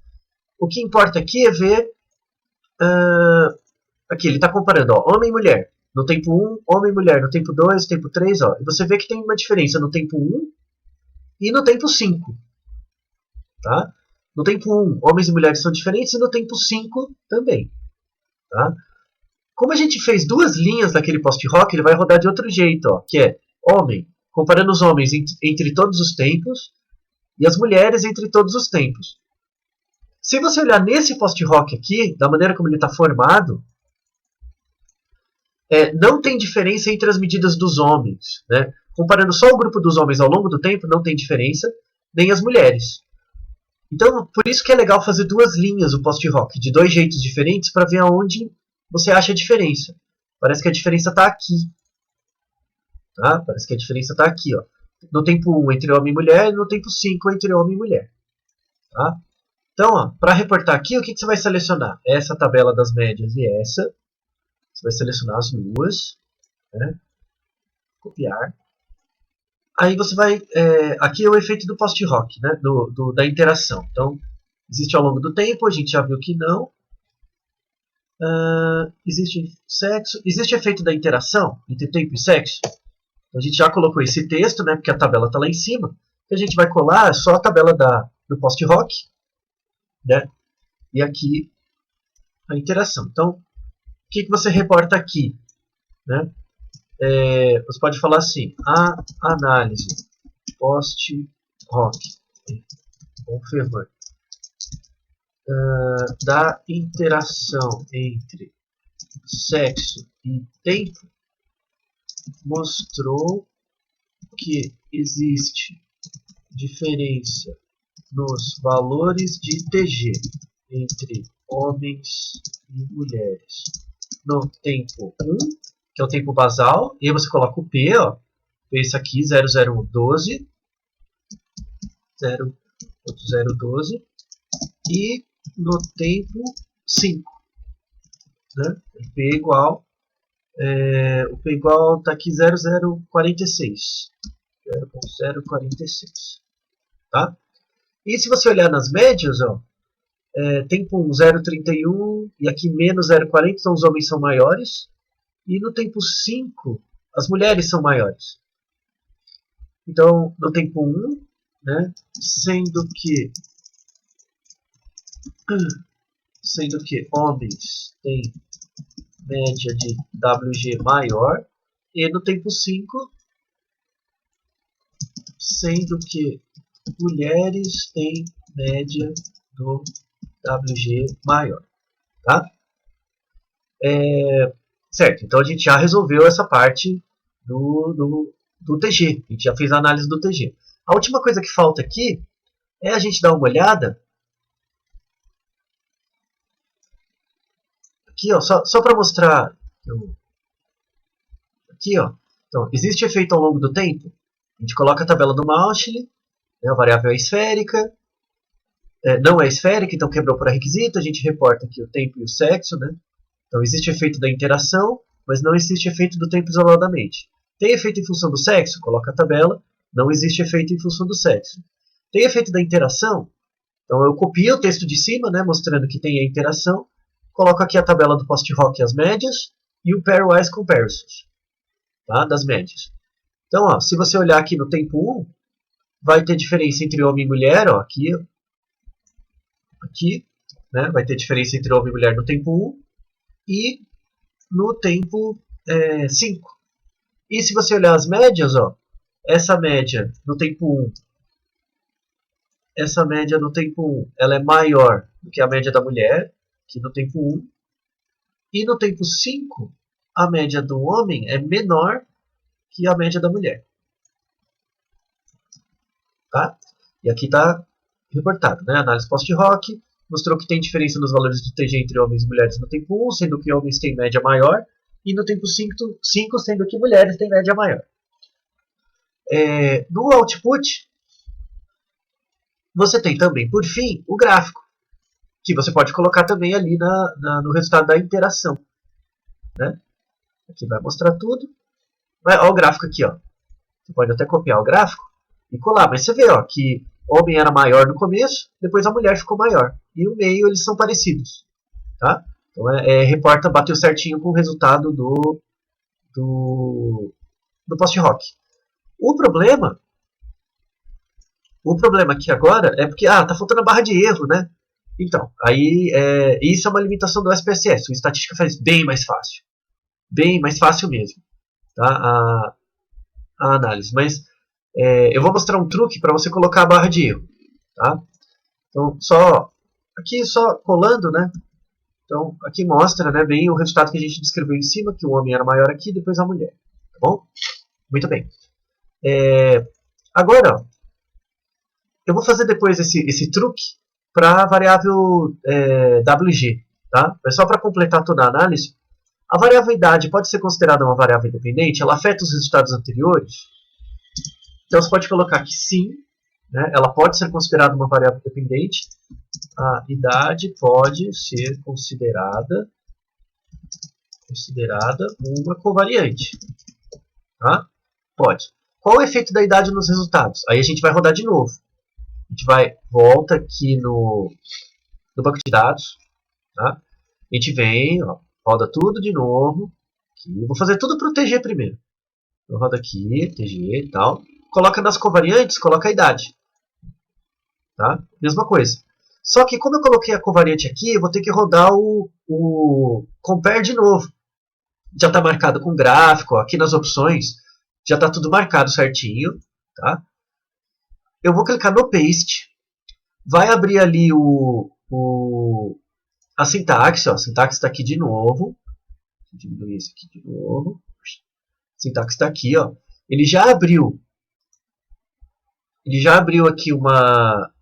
[SPEAKER 1] O que importa aqui é ver... aqui, ele está comparando homem e mulher. No tempo 1, homem e mulher. No tempo 2, no tempo 3. E você vê que tem uma diferença no tempo 1 e no tempo 5. Tá? No tempo 1, homens e mulheres são diferentes, e no tempo 5 também. Tá? Como a gente fez duas linhas daquele post-hoc, ele vai rodar de outro jeito, que é homem, comparando os homens entre todos os tempos, e as mulheres entre todos os tempos. Se você olhar nesse post hoc aqui, da maneira como ele está formado, não tem diferença entre as medidas dos homens. Né? Comparando só o grupo dos homens ao longo do tempo, não tem diferença, nem as mulheres. Então, por isso que é legal fazer duas linhas o post hoc, de dois jeitos diferentes, para ver aonde você acha a diferença. Parece que a diferença está aqui. Tá? Parece que a diferença está aqui. Ó. No tempo 1 entre homem e mulher, e no tempo 5 entre homem e mulher. Tá? Então, para reportar aqui, o que você vai selecionar? Essa tabela das médias e essa. Você vai selecionar as duas. Né? Copiar. Aí você vai... aqui é o efeito do post hoc, né? Da interação. Então, existe ao longo do tempo, a gente já viu que não. Existe sexo. Existe efeito da interação entre tempo e sexo. Então, a gente já colocou esse texto, né? Porque a tabela está lá em cima. O que a gente vai colar é só a tabela do post hoc. Né? E aqui a interação. Então, o que você reporta aqui? Né? Você pode falar assim: a análise post hoc confirma da interação entre sexo e tempo mostrou que existe diferença nos valores de TG entre homens e mulheres no tempo 1, que é o tempo basal, e aí você coloca o P, ó, esse aqui, 00112, 0.012, e no tempo 5, né? O P igual, o P igual está aqui 0.046, 0.046, tá? E se você olhar nas médias, ó, tempo 1, 0,31 e aqui menos 0,40, então os homens são maiores. E no tempo 5, as mulheres são maiores. Então, no tempo 1, né, sendo que homens têm média de WG maior, e no tempo 5, sendo que mulheres têm média do WG maior. Tá? Certo, então a gente já resolveu essa parte do TG. A gente já fez a análise do TG. A última coisa que falta aqui é a gente dar uma olhada. Aqui, ó, só para mostrar. Aqui, ó. Então, existe efeito ao longo do tempo? A gente coloca a tabela do Mauchly, né, a variável é esférica. Não é esférica, então quebrou por requisito. A gente reporta aqui o tempo e o sexo. Né? Então, existe efeito da interação, mas não existe efeito do tempo isoladamente. Tem efeito em função do sexo? Coloca a tabela. Não existe efeito em função do sexo. Tem efeito da interação? Então, eu copio o texto de cima, né, mostrando que tem a interação. Coloco aqui a tabela do post hoc e as médias. E o pairwise comparisons, tá, das médias. Então, ó, se você olhar aqui no tempo 1, vai ter diferença entre homem e mulher. Ó, aqui, né, vai ter diferença entre homem e mulher no tempo 1. E no tempo 5. E se você olhar as médias, ó, essa média no tempo 1, ela é maior do que a média da mulher, que no tempo 1. E no tempo 5, a média do homem é menor que a média da mulher. Tá? E aqui está reportado, né? Análise post hoc mostrou que tem diferença nos valores do TG entre homens e mulheres no tempo 1, sendo que homens têm média maior, e no tempo 5 sendo que mulheres têm média maior. No output, você tem também, por fim, o gráfico, que você pode colocar também ali no resultado da interação. Né? Aqui vai mostrar tudo. Olha o gráfico aqui. Ó. Você pode até copiar o gráfico e colar, mas você vê ó, que o homem era maior no começo, depois a mulher ficou maior. E no meio eles são parecidos. Tá? Então, reporta, bateu certinho com o resultado do post hoc. O problema aqui agora é porque tá faltando a barra de erro, né? Então, aí isso é uma limitação do SPSS. O estatística faz bem mais fácil. Bem mais fácil mesmo. Tá? A análise. Mas eu vou mostrar um truque para você colocar a barra de erro. Tá? Então, só aqui só colando, né? Então, aqui mostra, né, bem o resultado que a gente descreveu em cima, que o homem era maior aqui, depois a mulher. Tá bom? Muito bem. Agora, ó, eu vou fazer depois esse truque para a variável WG. Tá? Mas só para completar toda a análise, a variável idade pode ser considerada uma variável independente? Ela afeta os resultados anteriores? Então você pode colocar que sim, né, ela pode ser considerada uma variável independente. A idade pode ser considerada uma covariante. Tá? Pode. Qual o efeito da idade nos resultados? Aí a gente vai rodar de novo. A gente volta aqui no banco de dados. Tá? A gente vem, ó, roda tudo de novo. Aqui. Eu vou fazer tudo para o TG primeiro. Eu rodo aqui, TG e tal. Coloca nas covariantes, coloca a idade. Tá? Mesma coisa. Só que como eu coloquei a covariante aqui, eu vou ter que rodar o compare de novo. Já está marcado com gráfico, ó, aqui nas opções já está tudo marcado certinho. Tá? Eu vou clicar no paste, vai abrir ali a sintaxe, ó, a sintaxe está aqui de novo. Vou diminuir isso aqui de novo. A sintaxe está aqui, ó. Ele já abriu aqui uma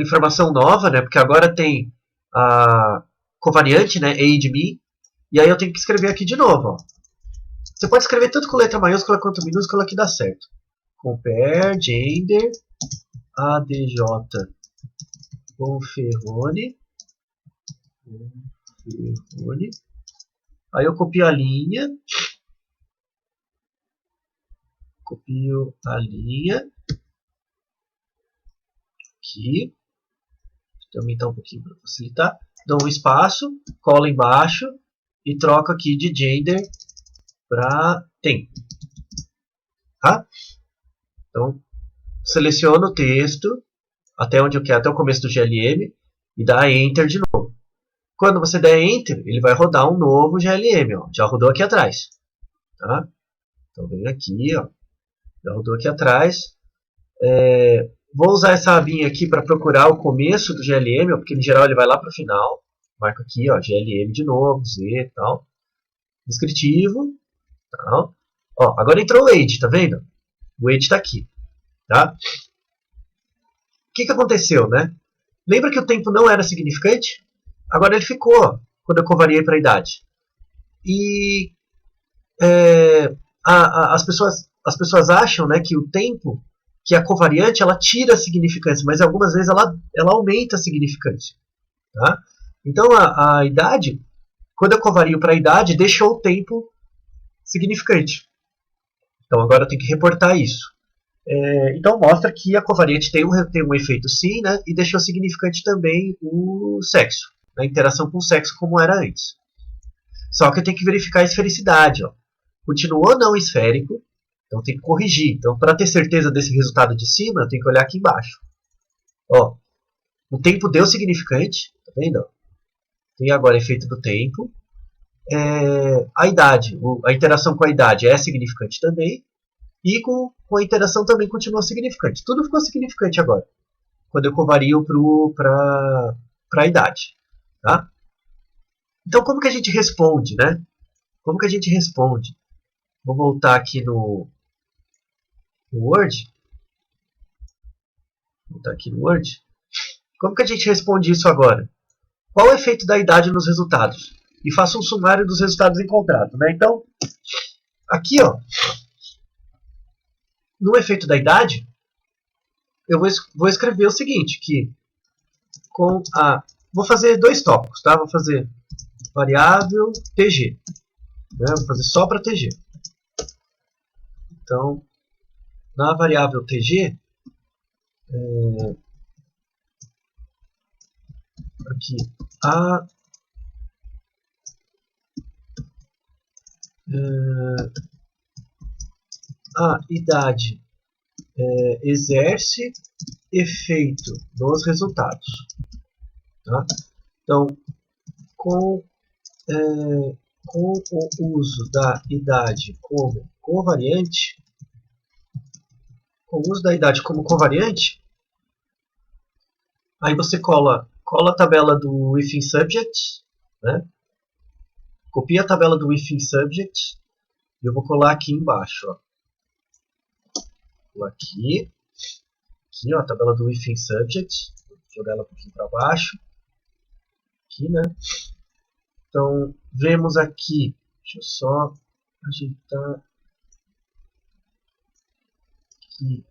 [SPEAKER 1] informação nova, né? Porque agora tem a covariante, né? Age-me. E aí eu tenho que escrever aqui de novo, ó. Você pode escrever tanto com letra maiúscula quanto minúscula que dá certo. Compare gender adj conferrone. Aí eu copio a linha. Aqui. Deixa eu aumentar um pouquinho para facilitar. Dou um espaço, colo embaixo e troco aqui de gender para tempo. Tá? Então, seleciono o texto até onde eu quero, até o começo do GLM e dá Enter de novo. Quando você der Enter, ele vai rodar um novo GLM. Ó. Já rodou aqui atrás. Tá? Então, vem aqui, ó. Já rodou aqui atrás. Vou usar essa abinha aqui para procurar o começo do GLM, ó, porque em geral ele vai lá para o final. Marco aqui, ó, GLM de novo, Z e tal. Descritivo. Tal. Ó, agora entrou o age, tá vendo? O age está aqui. Tá? O que aconteceu, né? Lembra que o tempo não era significante? Agora ele ficou, ó, quando eu covariei para a idade. E as pessoas acham, né, que o tempo, que a covariante, ela tira a significância, mas algumas vezes ela aumenta a significância. Tá? Então a idade, quando eu covario para a idade, deixou o tempo significante. Então agora eu tenho que reportar isso. Então mostra que a covariante tem um efeito sim, né, e deixou significante também o sexo, a interação com o sexo como era antes. Só que eu tenho que verificar a esfericidade. Ó. Continuou não esférico, então tem que corrigir. Então, para ter certeza desse resultado de cima, eu tenho que olhar aqui embaixo. Ó, o tempo deu significante, tá vendo? Tem agora efeito do tempo. A idade, a interação com a idade é significante também. E com a interação também continua significante. Tudo ficou significante agora, quando eu covario para a idade. Tá? Então, como que a gente responde, né? Como que a gente responde? Vou voltar aqui no Word. Voltar aqui no Word. Como que a gente responde isso agora? Qual o efeito da idade nos resultados? E faço um sumário dos resultados encontrados. Né? Então, aqui, ó, no efeito da idade, eu vou escrever o seguinte, que vou fazer dois tópicos, tá? Vou fazer variável TG. Né? Vou fazer só para TG. Então, na variável TG, aqui, a idade exerce efeito nos resultados. Tá? Então, com o uso da idade como covariante, aí você cola cola a tabela do within subject, né? Copia a tabela do within subject e eu vou colar aqui embaixo. Ó. Vou aqui, ó, a tabela do within subject, vou jogar ela um pouquinho para baixo. Aqui, né? Então, vemos aqui, deixa eu só ajeitar aqui,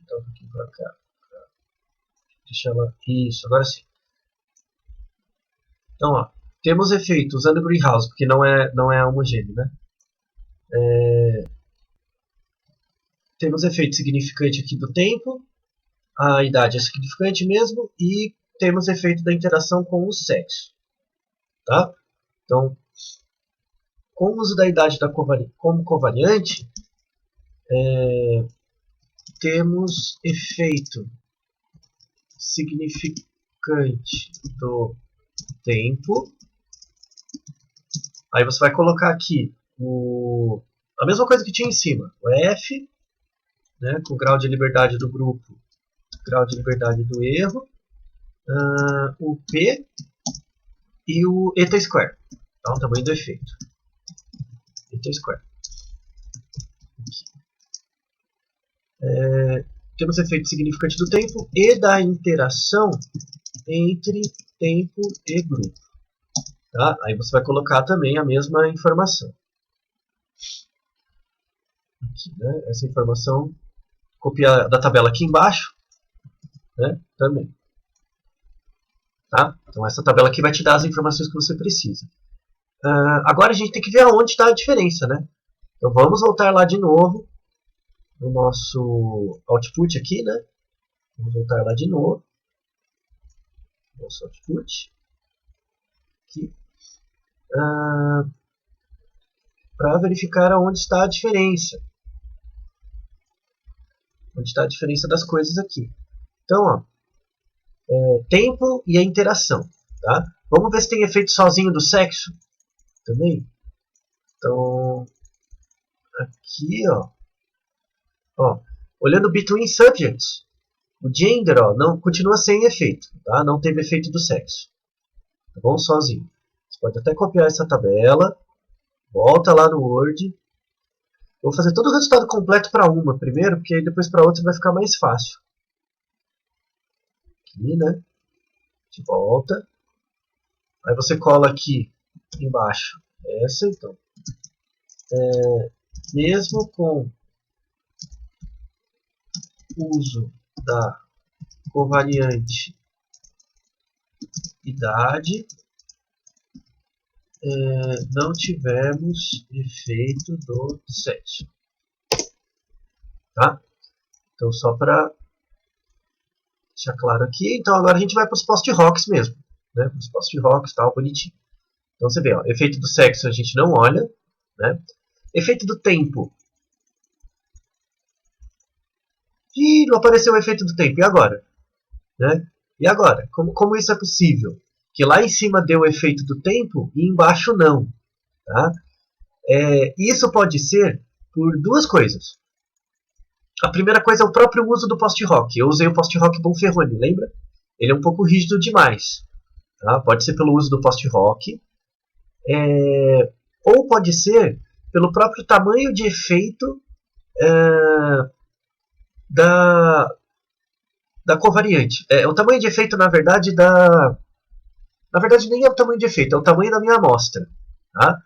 [SPEAKER 1] então aqui para cá, deixa ela, isso, agora sim. Então, ó, temos efeito usando o greenhouse, porque não é homogêneo, né? Temos efeito significante aqui do tempo, a idade é significante mesmo, e temos efeito da interação com o sexo. Tá? Então, com o uso da idade como covariante, temos efeito significante do tempo. Aí você vai colocar aqui a mesma coisa que tinha em cima, o F, né, com o grau de liberdade do grupo, grau de liberdade do erro, o P e o eta square, tá? O tamanho do efeito. Eta square. Temos efeito significante do tempo e da interação entre tempo e grupo. Tá? Aí você vai colocar também a mesma informação. Aqui, né? Essa informação, copiar da tabela aqui embaixo, né? Também. Tá? Então essa tabela aqui vai te dar as informações que você precisa. Agora a gente tem que ver aonde está a diferença, né? Então vamos voltar lá de novo no nosso output aqui, né? Vamos voltar lá de novo. Nosso output. Aqui. Para verificar aonde está a diferença. Onde está a diferença das coisas aqui. Então, ó, tempo e a interação. Tá? Vamos ver se tem efeito sozinho do sexo também. Então, aqui, ó, olhando between subjects, o gender, ó, não, continua sem efeito, tá? Não teve efeito do sexo. Tá bom? Sozinho. Você pode até copiar essa tabela, volta lá no Word. Vou fazer todo o resultado completo para uma primeiro, porque aí depois para outra vai ficar mais fácil. Aqui, né? De volta. Aí você cola aqui embaixo essa, então. Mesmo com o uso da covariante idade, não tivemos efeito do sexo. Tá? Então, só para deixar claro aqui. Então, agora a gente vai para os post-rocks mesmo. Né? Os post-rocks, tal, bonitinho. Então, você vê, ó, efeito do sexo a gente não olha. Né? Efeito do tempo. Ih, não apareceu o efeito do tempo. E agora? Né? E agora? Como isso é possível? Que lá em cima deu o efeito do tempo e embaixo não. Tá? Isso pode ser por duas coisas. A primeira coisa é o próprio uso do post-hoc. Eu usei o post-hoc Bonferroni, lembra? Ele é um pouco rígido demais. Tá? Pode ser pelo uso do post-hoc. Ou pode ser pelo próprio tamanho de efeito da covariante. O tamanho de efeito, na verdade, na verdade, nem é o tamanho de efeito, é o tamanho da minha amostra. Tá?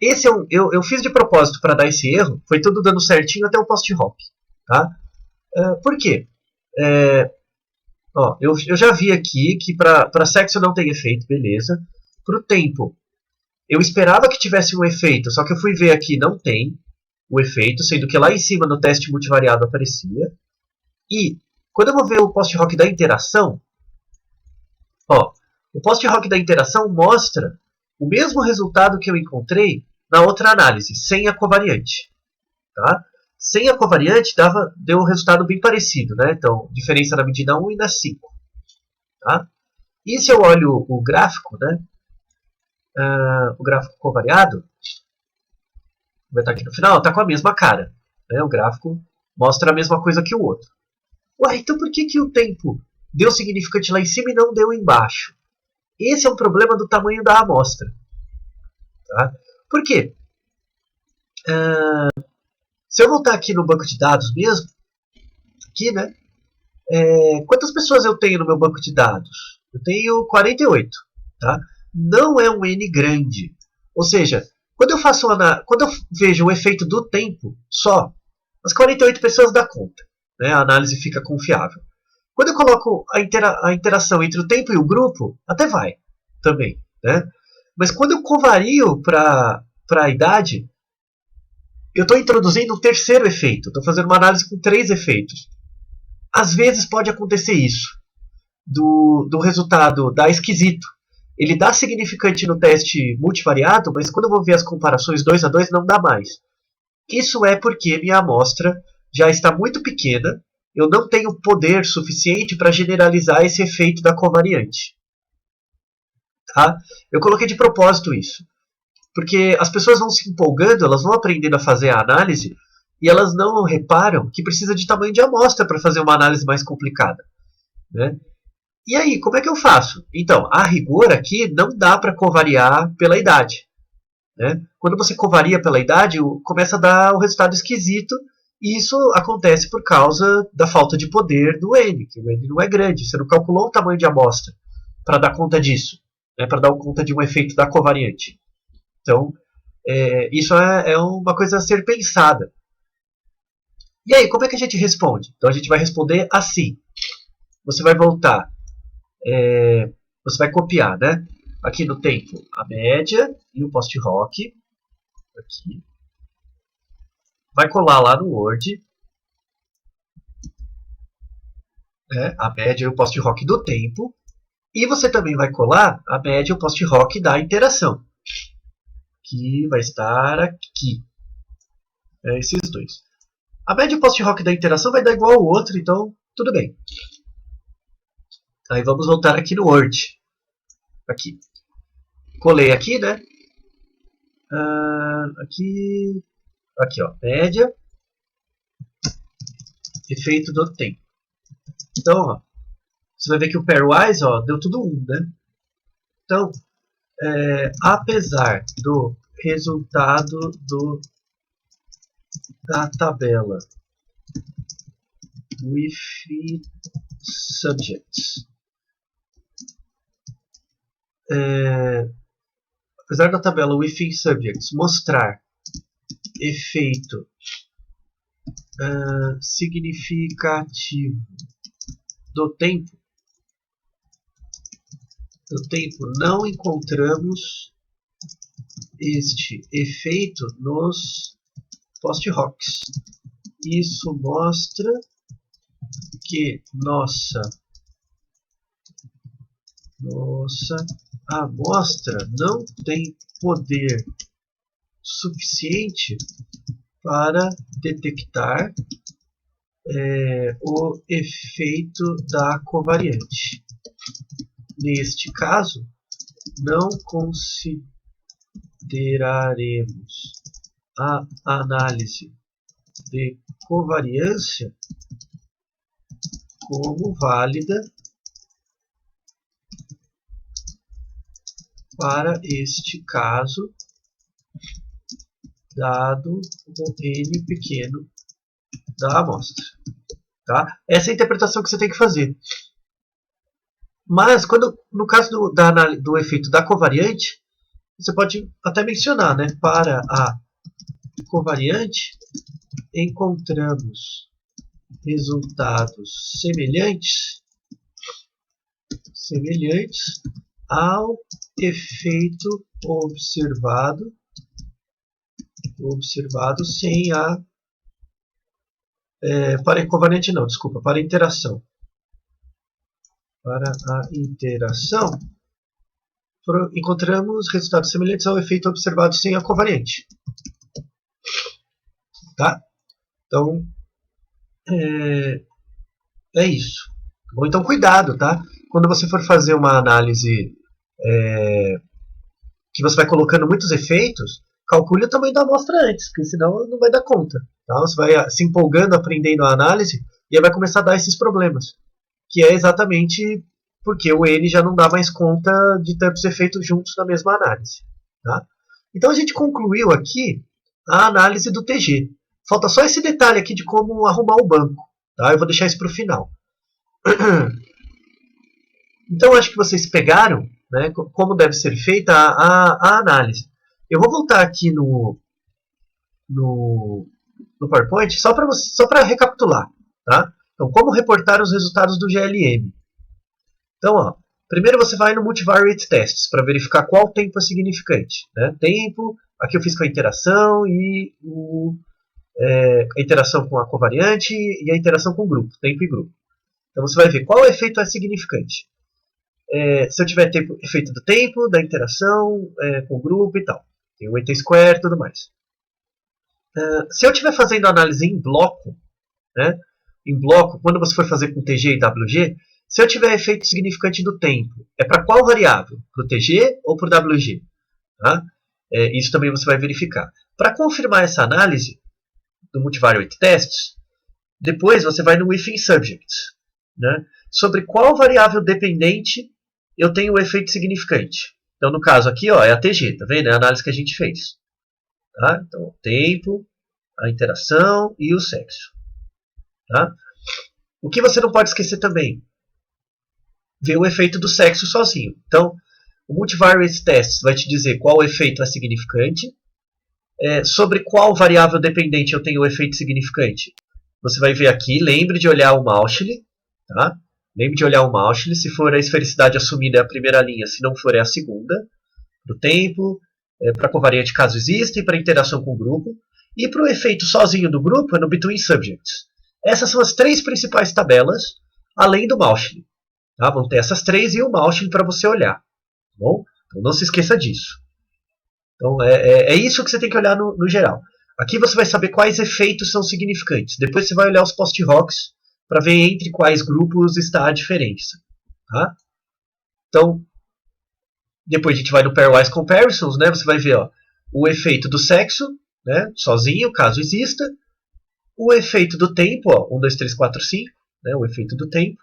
[SPEAKER 1] Esse eu fiz de propósito para dar esse erro, foi tudo dando certinho até o post-hoc. Tá? Por quê? Eu já vi aqui que para sexo não tem efeito, beleza. Para o tempo, eu esperava que tivesse um efeito, só que eu fui ver aqui, não tem o efeito, sendo que lá em cima no teste multivariado aparecia. E quando eu vou ver o post-hoc da interação, o post-hoc da interação mostra o mesmo resultado que eu encontrei na outra análise, sem a covariante. Tá? Sem a covariante deu um resultado bem parecido. Né? Então, diferença na medida 1 e na 5. Tá? E se eu olho o gráfico, né? O gráfico covariado, vai estar aqui no final, está com a mesma cara. Né? O gráfico mostra a mesma coisa que o outro. Ué, então por que o tempo deu significante lá em cima e não deu embaixo. Esse é um problema do tamanho da amostra. Tá? Por quê? Se eu voltar aqui no banco de dados mesmo, aqui, né? Quantas pessoas eu tenho no meu banco de dados? Eu tenho 48. Tá? Não é um N grande. Ou seja, quando eu vejo o efeito do tempo só, as 48 pessoas dá conta. Né? A análise fica confiável. Quando eu coloco a interação entre o tempo e o grupo, até vai também. Né? Mas quando eu covario para a idade, eu estou introduzindo um terceiro efeito. Estou fazendo uma análise com 3 efeitos. Às vezes pode acontecer isso, do resultado dar esquisito. Ele dá significante no teste multivariado, mas quando eu vou ver as comparações 2 a 2 não dá mais. Isso é porque minha amostra já está muito pequena, eu não tenho poder suficiente para generalizar esse efeito da covariante. Tá? Eu coloquei de propósito isso, porque as pessoas vão se empolgando, elas vão aprendendo a fazer a análise, e elas não reparam que precisa de tamanho de amostra para fazer uma análise mais complicada. Né? E aí, como é que eu faço? Então, a rigor aqui não dá para covariar pela idade. Né? Quando você covaria pela idade, começa a dar um resultado esquisito, e isso acontece por causa da falta de poder do N, que o N não é grande. Você não calculou o tamanho de amostra para dar conta disso, né? Para dar conta de um efeito da covariante. Então, isso é uma coisa a ser pensada. E aí, como é que a gente responde? Então, a gente vai responder assim. Você vai voltar, você vai copiar, né? Aqui no tempo, a média e o post-hoc. Aqui. Vai colar lá no Word, né? A média e o post-hoc do tempo. E você também vai colar a média e o post-hoc da interação, que vai estar aqui. Esses dois. A média e o post-hoc da interação vai dar igual ao outro, então tudo bem. Aí vamos voltar aqui no Word. Aqui. Colei aqui, né? Aqui, ó. Média. Efeito do tempo. Então, ó, você vai ver que o pairwise, ó, deu tudo 1, né? Então, apesar do resultado da tabela with subjects, apesar da tabela within subjects mostrar efeito significativo do tempo, não encontramos este efeito nos post-hocs. Isso mostra que nossa amostra não tem poder suficiente para detectar o efeito da covariante. Neste caso, não consideraremos a análise de covariância como válida para este caso, dado o N pequeno da amostra. Tá? Essa é a interpretação que você tem que fazer. Mas, no caso do efeito da covariante, você pode até mencionar, né? Para a covariante, encontramos resultados semelhantes ao efeito observado sem a para a covariante não, desculpa, para a interação. Para a interação, encontramos resultados semelhantes ao efeito observado sem a covariante. Tá? Então, é isso. Bom, então, cuidado, tá? Quando você for fazer uma análise que você vai colocando muitos efeitos, calcule o tamanho da amostra antes, porque senão não vai dar conta. Tá? Você vai se empolgando, aprendendo a análise, e aí vai começar a dar esses problemas. que é exatamente porque o N já não dá mais conta de tantos efeitos juntos na mesma análise. Tá? Então a gente concluiu aqui a análise do TG. Falta só esse detalhe aqui de como arrumar o banco. Tá? Eu vou deixar isso para o final. Então acho que vocês pegaram, né, como deve ser feita a análise. Eu vou voltar aqui no PowerPoint só para recapitular. Tá? Então, como reportar os resultados do GLM. Então, ó, primeiro você vai no Multivariate Tests para verificar qual tempo é significante. Né? Tempo, aqui eu fiz com a interação e a interação com a covariante e a interação com o grupo, tempo e grupo. Então você vai ver qual efeito é significante. Se eu tiver efeito do tempo, da interação com o grupo e tal. Tem o ET-square e tudo mais. Se eu estiver fazendo análise em bloco, né, quando você for fazer com TG e WG, se eu tiver efeito significante do tempo, é para qual variável? Para o TG ou para o WG? Tá? Isso também você vai verificar. Para confirmar essa análise do Multivariate Tests, depois você vai no Within Subjects. Né? Sobre qual variável dependente eu tenho o efeito significante. Então, no caso aqui, ó, é a TG, tá vendo? É a análise que a gente fez. Tá? Então, o tempo, a interação e o sexo. Tá? O que você não pode esquecer também? Ver o efeito do sexo sozinho. Então, o Multivariate Tests vai te dizer qual o efeito é significante. Sobre qual variável dependente eu tenho o efeito significante. Você vai ver aqui, lembre de olhar o Mauchly. Tá? Lembre de olhar o Mauchly. Se for a esfericidade assumida é a primeira linha, se não for é a segunda. Para o tempo, para a covariante caso exista e para a interação com o grupo. E para o efeito sozinho do grupo é no Between Subjects. Essas são as três principais tabelas, além do Mauchly. Tá? Vão ter essas três e o Mauchly para você olhar. Tá bom? Então não se esqueça disso. Então é isso que você tem que olhar no geral. Aqui você vai saber quais efeitos são significantes. Depois você vai olhar os post-hocs para ver entre quais grupos está a diferença. Tá? Então, depois a gente vai no Pairwise Comparisons, né? Você vai ver o efeito do sexo, né? Sozinho, caso exista. O efeito do tempo, 1, 2, 3, 4, 5, né? O efeito do tempo.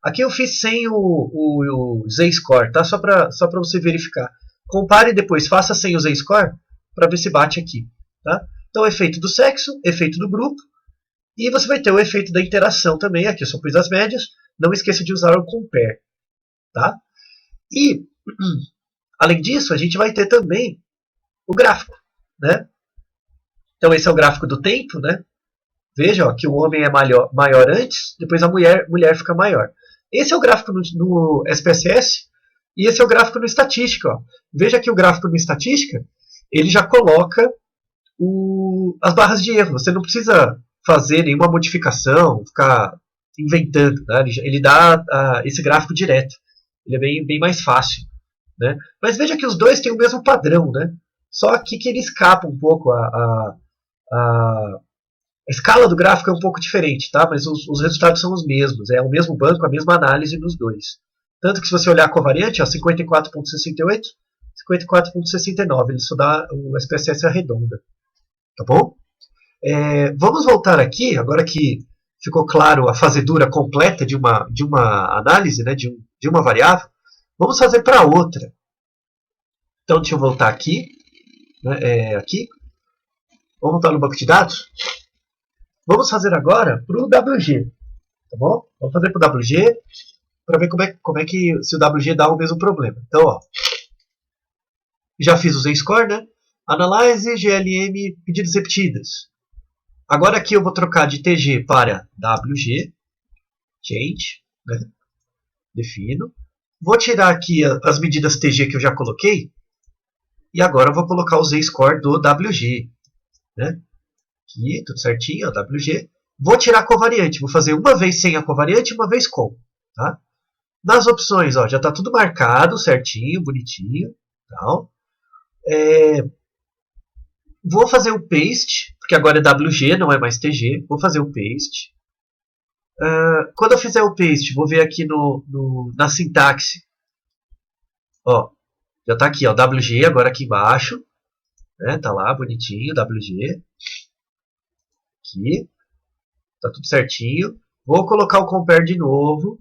[SPEAKER 1] Aqui eu fiz sem o Z-score, tá? Só para você verificar. Compare e depois faça sem o Z-score para ver se bate aqui. Tá? Então, efeito do sexo, efeito do grupo. E você vai ter o efeito da interação também. Aqui eu só pus as médias. Não esqueça de usar o compare. Tá? E, além disso, a gente vai ter também o gráfico. Né? Então, esse é o gráfico do tempo. Né? Veja que o homem é maior antes, depois a mulher fica maior. Esse é o gráfico no SPSS e esse é o gráfico no Estatística. Ó. Veja que o gráfico no Estatística ele já coloca as barras de erro. Você não precisa fazer nenhuma modificação, ficar inventando. Né? Ele dá esse gráfico direto. Ele é bem mais fácil. Né? Mas veja que os dois têm o mesmo padrão. Né? Só aqui que ele escapa um pouco. A escala do gráfico é um pouco diferente, tá? Mas os resultados são os mesmos. É o mesmo banco, a mesma análise nos dois. Tanto que se você olhar a covariante, 54.68, 54.69, ele só dá o SPSS arredonda. Tá bom? Vamos voltar aqui, agora que ficou claro a fazedura completa de uma análise, né, de uma variável, vamos fazer para outra. Então, deixa eu voltar aqui. Né, aqui. Vamos voltar no banco de dados. Vamos fazer agora para o WG. Tá bom? Vamos fazer para o WG para ver como é que se o WG dá o mesmo problema. Então, ó, já fiz o Z-score, né? Analyze, GLM, pedidos repetidas. Agora aqui eu vou trocar de TG para WG. Change. Né? Defino. Vou tirar aqui as medidas TG que eu já coloquei. E agora eu vou colocar o Z-score do WG. Né? Aqui, tudo certinho, WG. Vou tirar a covariante. Vou fazer uma vez sem a covariante e uma vez com. Tá? Nas opções, ó, já está tudo marcado, certinho, bonitinho. Tal. Vou fazer o paste, porque agora é WG, não é mais TG. Vou fazer o paste. Quando eu fizer o paste, vou ver aqui na sintaxe. Ó, já está aqui, ó, WG, agora aqui embaixo. Né, tá lá, bonitinho, WG. Aqui. Tá tudo certinho. Vou colocar o compare de novo.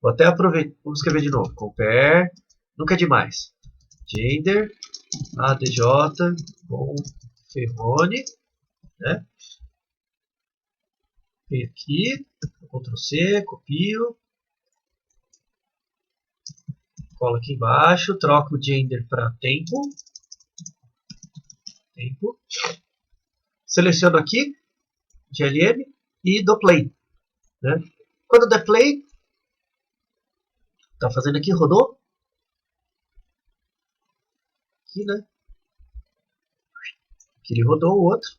[SPEAKER 1] Vou até aproveitar, vamos escrever de novo. Compare, nunca é demais. Gender, ADJ, Bonferroni, né? Vem aqui, Ctrl C, copio, colo aqui embaixo, troco o gender para tempo, seleciono aqui, GLM, e dou play. Né? Quando der play, tá fazendo aqui, rodou. Aqui, né? Aqui ele rodou o outro.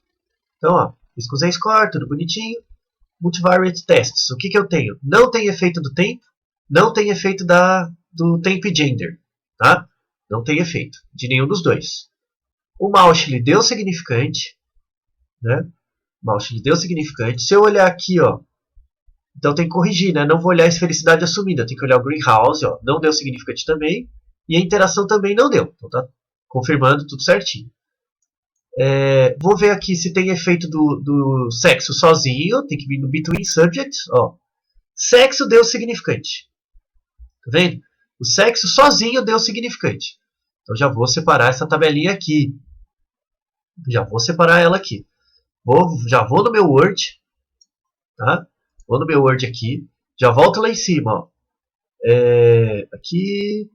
[SPEAKER 1] Então, ó, fiz com Z-score, tudo bonitinho. Multivariate tests. O que eu tenho? Não tem efeito do tempo, não tem efeito do tempo e gender. Tá? Não tem efeito de nenhum dos dois. O mouse lhe deu significante. Né? O mouse lhe deu significante. Se eu olhar aqui, ó, então tem que corrigir, né? Não vou olhar a esfericidade assumida, tem que olhar o greenhouse, ó, não deu significante também. E a interação também não deu. Então tá confirmando tudo certinho. Vou ver aqui se tem efeito do sexo sozinho. Tem que vir no between subjects. Ó. Sexo deu significante. Tá vendo? O sexo sozinho deu significante. Então já vou separar essa tabelinha aqui. Já vou separar ela aqui. Já vou no meu Word. Tá? Vou no meu Word aqui. Já volto lá em cima. Ó. Aqui.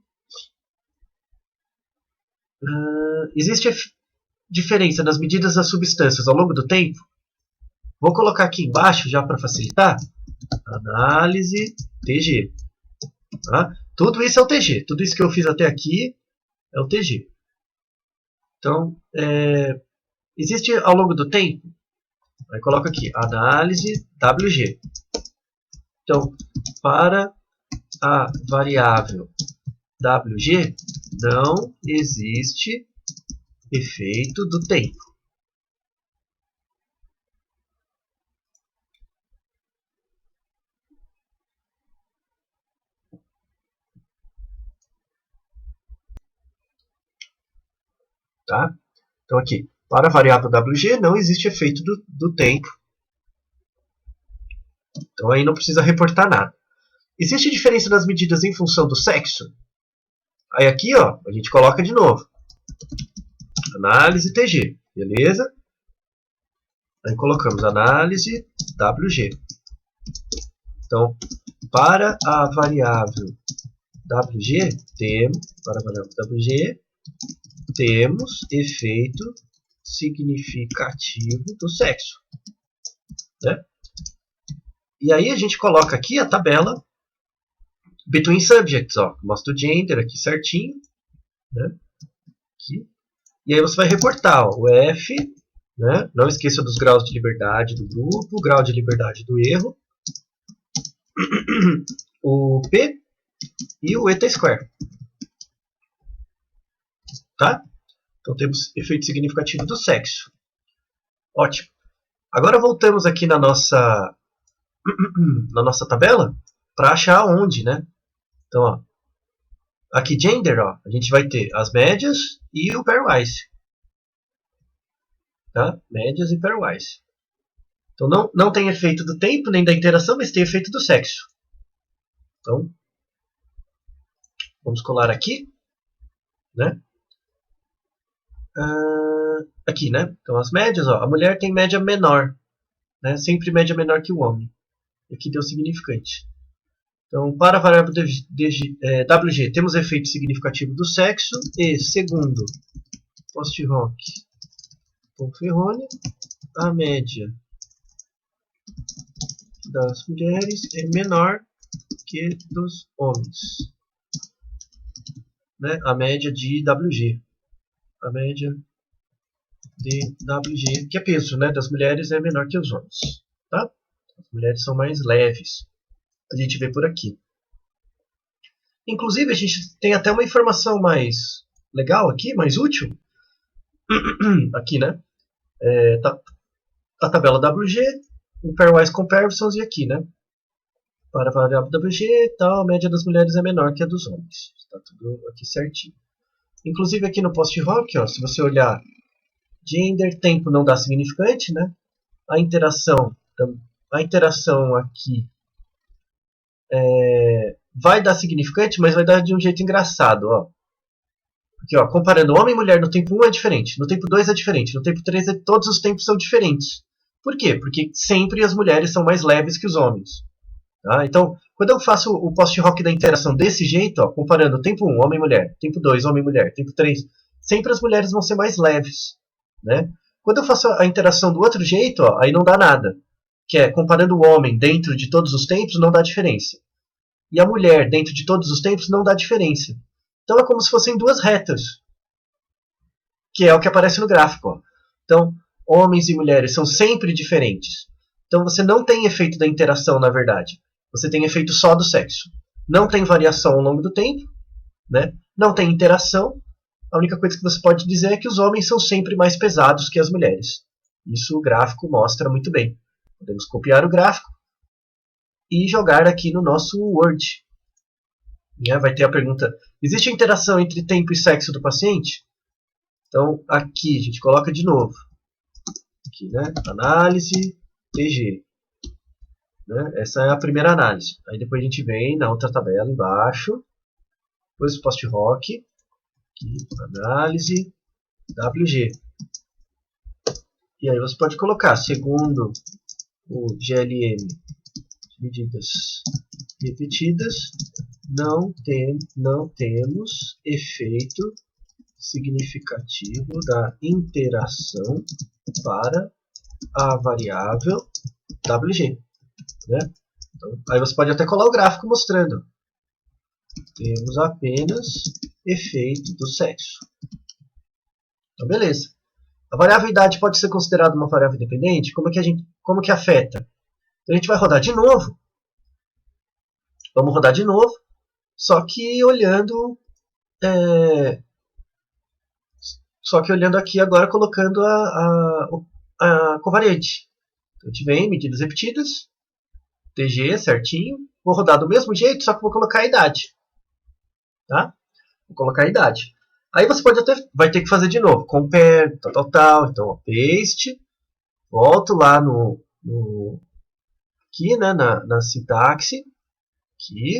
[SPEAKER 1] Existe diferença nas medidas das substâncias ao longo do tempo? Vou colocar aqui embaixo já para facilitar. Análise TG. Tá? Tudo isso é o TG. Tudo isso que eu fiz até aqui é o TG. Então, existe ao longo do tempo? Aí coloco aqui, análise WG. Então, para a variável WG, não existe efeito do tempo. Tá? Então aqui, para a variável WG não existe efeito do tempo. Então aí não precisa reportar nada. Existe diferença nas medidas em função do sexo? Aí aqui, ó, a gente coloca de novo. Análise TG, beleza? Aí colocamos análise WG. Então, para a variável WG, temos efeito significativo do sexo. Né? E aí a gente coloca aqui a tabela between subjects, ó, mostra o gender aqui certinho, né? Aqui. E aí você vai reportar, ó, o F, né? Não esqueça dos graus de liberdade do grupo, o grau de liberdade do erro, o P e o eta square. Tá? Então temos efeito significativo do sexo. Ótimo. Agora voltamos aqui na nossa tabela para achar onde, né? Então, ó, aqui gender, ó, a gente vai ter as médias e o pairwise. Tá? Médias e pairwise. Então não tem efeito do tempo nem da interação, mas tem efeito do sexo. Então, vamos colar aqui, né? Aqui, né? Então as médias, ó, a mulher tem média menor, né? Sempre média menor que o homem. E aqui deu significante. Então, para a variável WG, temos efeito significativo do sexo e, segundo post-hoc Bonferroni, a média das mulheres é menor que dos homens. Né? A média de WG. A média de WG, que é peso, né, das mulheres é menor que os homens. Tá? As mulheres são mais leves. A gente vê por aqui. Inclusive, a gente tem até uma informação mais legal aqui, mais útil. Aqui, né? Tá a tabela WG, o pairwise comparisons e aqui, né? Para a variável WG, tal, a média das mulheres é menor que a dos homens. Está tudo aqui certinho. Inclusive aqui no post-hoc, se você olhar gender, tempo não dá significante, né? A interação aqui vai dar significante, mas vai dar de um jeito engraçado. Ó. Aqui, ó, comparando homem e mulher no tempo 1 é diferente, no tempo 2 é diferente, no tempo 3 todos os tempos são diferentes. Por quê? Porque sempre as mulheres são mais leves que os homens. Tá? Então, quando eu faço o post-hoc da interação desse jeito, ó, comparando tempo 1, homem e mulher, tempo 2, homem e mulher, tempo 3, sempre as mulheres vão ser mais leves. Né? Quando eu faço a interação do outro jeito, ó, aí não dá nada. Que é, comparando o homem dentro de todos os tempos, não dá diferença. E a mulher dentro de todos os tempos, não dá diferença. Então é como se fossem duas retas. Que é o que aparece no gráfico. Ó. Então, homens e mulheres são sempre diferentes. Então você não tem efeito da interação, na verdade. Você tem efeito só do sexo. Não tem variação ao longo do tempo. Né? Não tem interação. A única coisa que você pode dizer é que os homens são sempre mais pesados que as mulheres. Isso o gráfico mostra muito bem. Podemos copiar o gráfico e jogar aqui no nosso Word. Vai ter a pergunta: existe interação entre tempo e sexo do paciente? Então, aqui a gente coloca de novo. Aqui, né? Análise TG. Né? Essa é a primeira análise. Aí depois a gente vem na outra tabela embaixo. Depois o post-hoc. Aqui, análise WG. E aí você pode colocar, segundo o GLM, medidas repetidas, não temos efeito significativo da interação para a variável WG. Né? Então, aí você pode até colar o gráfico mostrando. Temos apenas efeito do sexo. Então, beleza. A variável idade pode ser considerada uma variável independente? Como que afeta? Então, a gente vai rodar de novo. Vamos rodar de novo, só que olhando aqui agora, colocando a covariante. Então, a gente vem, medidas repetidas, TG certinho. Vou rodar do mesmo jeito, só que vou colocar a idade. Tá? Vou colocar a idade. Aí você vai ter que fazer de novo. Compare, tal. Então, ó, paste. Volto lá aqui, né, na sintaxe. Aqui.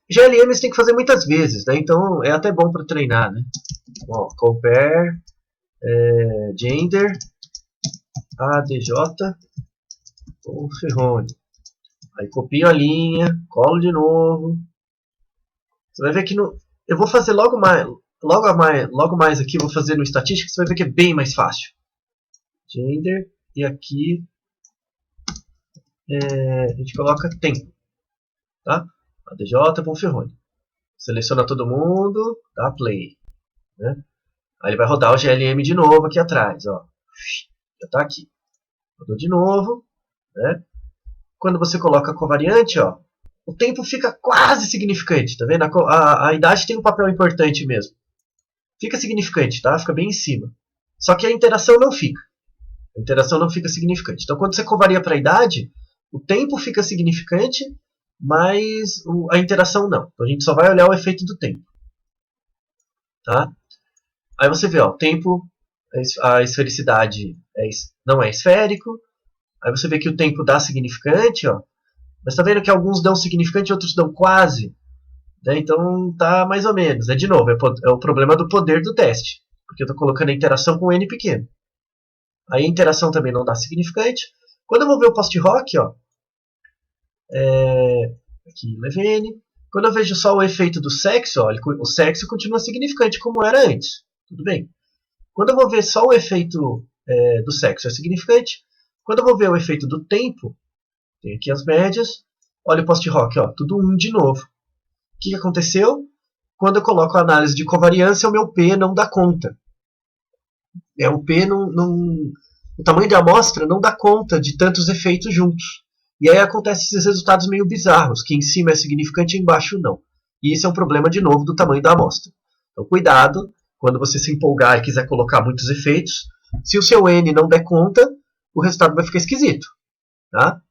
[SPEAKER 1] GLM você tem que fazer muitas vezes, né? Então é até bom para treinar, né? Ó, compare, gender, ADJ com Ferroni. Aí copio a linha, colo de novo. Você vai ver que eu vou fazer logo mais aqui, vou fazer no estatística, você vai ver que é bem mais fácil. Gender, e aqui a gente coloca tempo. Tá? ADJ com Ferroni. Seleciona todo mundo, dá play. Né? Aí ele vai rodar o GLM de novo aqui atrás. Ó. Já está aqui. Rodou de novo. Né? Quando você coloca a covariante, ó, o tempo fica quase significante. Tá vendo? A idade tem um papel importante mesmo. Fica significante, tá? Fica bem em cima. Só que a interação não fica. A interação não fica significante. Então, quando você covaria para a idade, o tempo fica significante, mas a interação não. Então, a gente só vai olhar o efeito do tempo. Tá? Aí você vê, ó, o tempo, a esfericidade não é esférico. Aí você vê que o tempo dá significante, ó. Mas está vendo que alguns dão significante e outros dão quase. Né? Então tá mais ou menos. De novo, é o problema do poder do teste. Porque eu estou colocando a interação com n pequeno. Aí a interação também não dá significante. Quando eu vou ver o post-hoc, ó, aqui Levene. Quando eu vejo só o efeito do sexo, ó, o sexo continua significante como era antes. Tudo bem. Quando eu vou ver só o efeito do sexo é significante. Quando eu vou ver o efeito do tempo, tem aqui as médias. Olha o post-hoc, ó, tudo 1 de novo. O que aconteceu? Quando eu coloco a análise de covariância, o meu P não dá conta. O P o tamanho da amostra não dá conta de tantos efeitos juntos. E aí acontecem esses resultados meio bizarros, que em cima é significante e embaixo não. E esse é um problema, de novo, do tamanho da amostra. Então, cuidado, quando você se empolgar e quiser colocar muitos efeitos, se o seu N não der conta, o resultado vai ficar esquisito. Tá?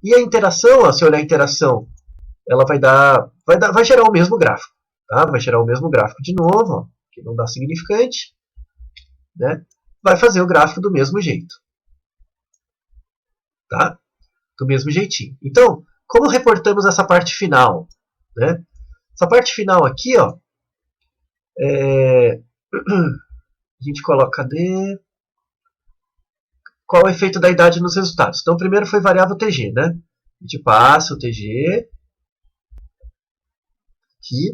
[SPEAKER 1] E a interação, ó, se olhar a interação, ela vai gerar o mesmo gráfico. Tá? Vai gerar o mesmo gráfico de novo, ó, que não dá significante. Né? Vai fazer o gráfico do mesmo jeito. Tá? Do mesmo jeitinho. Então, como reportamos essa parte final? Né? Essa parte final aqui, ó, a gente coloca, cadê? Qual é o efeito da idade nos resultados? Então, primeiro foi variável TG, né? A gente passa o TG aqui.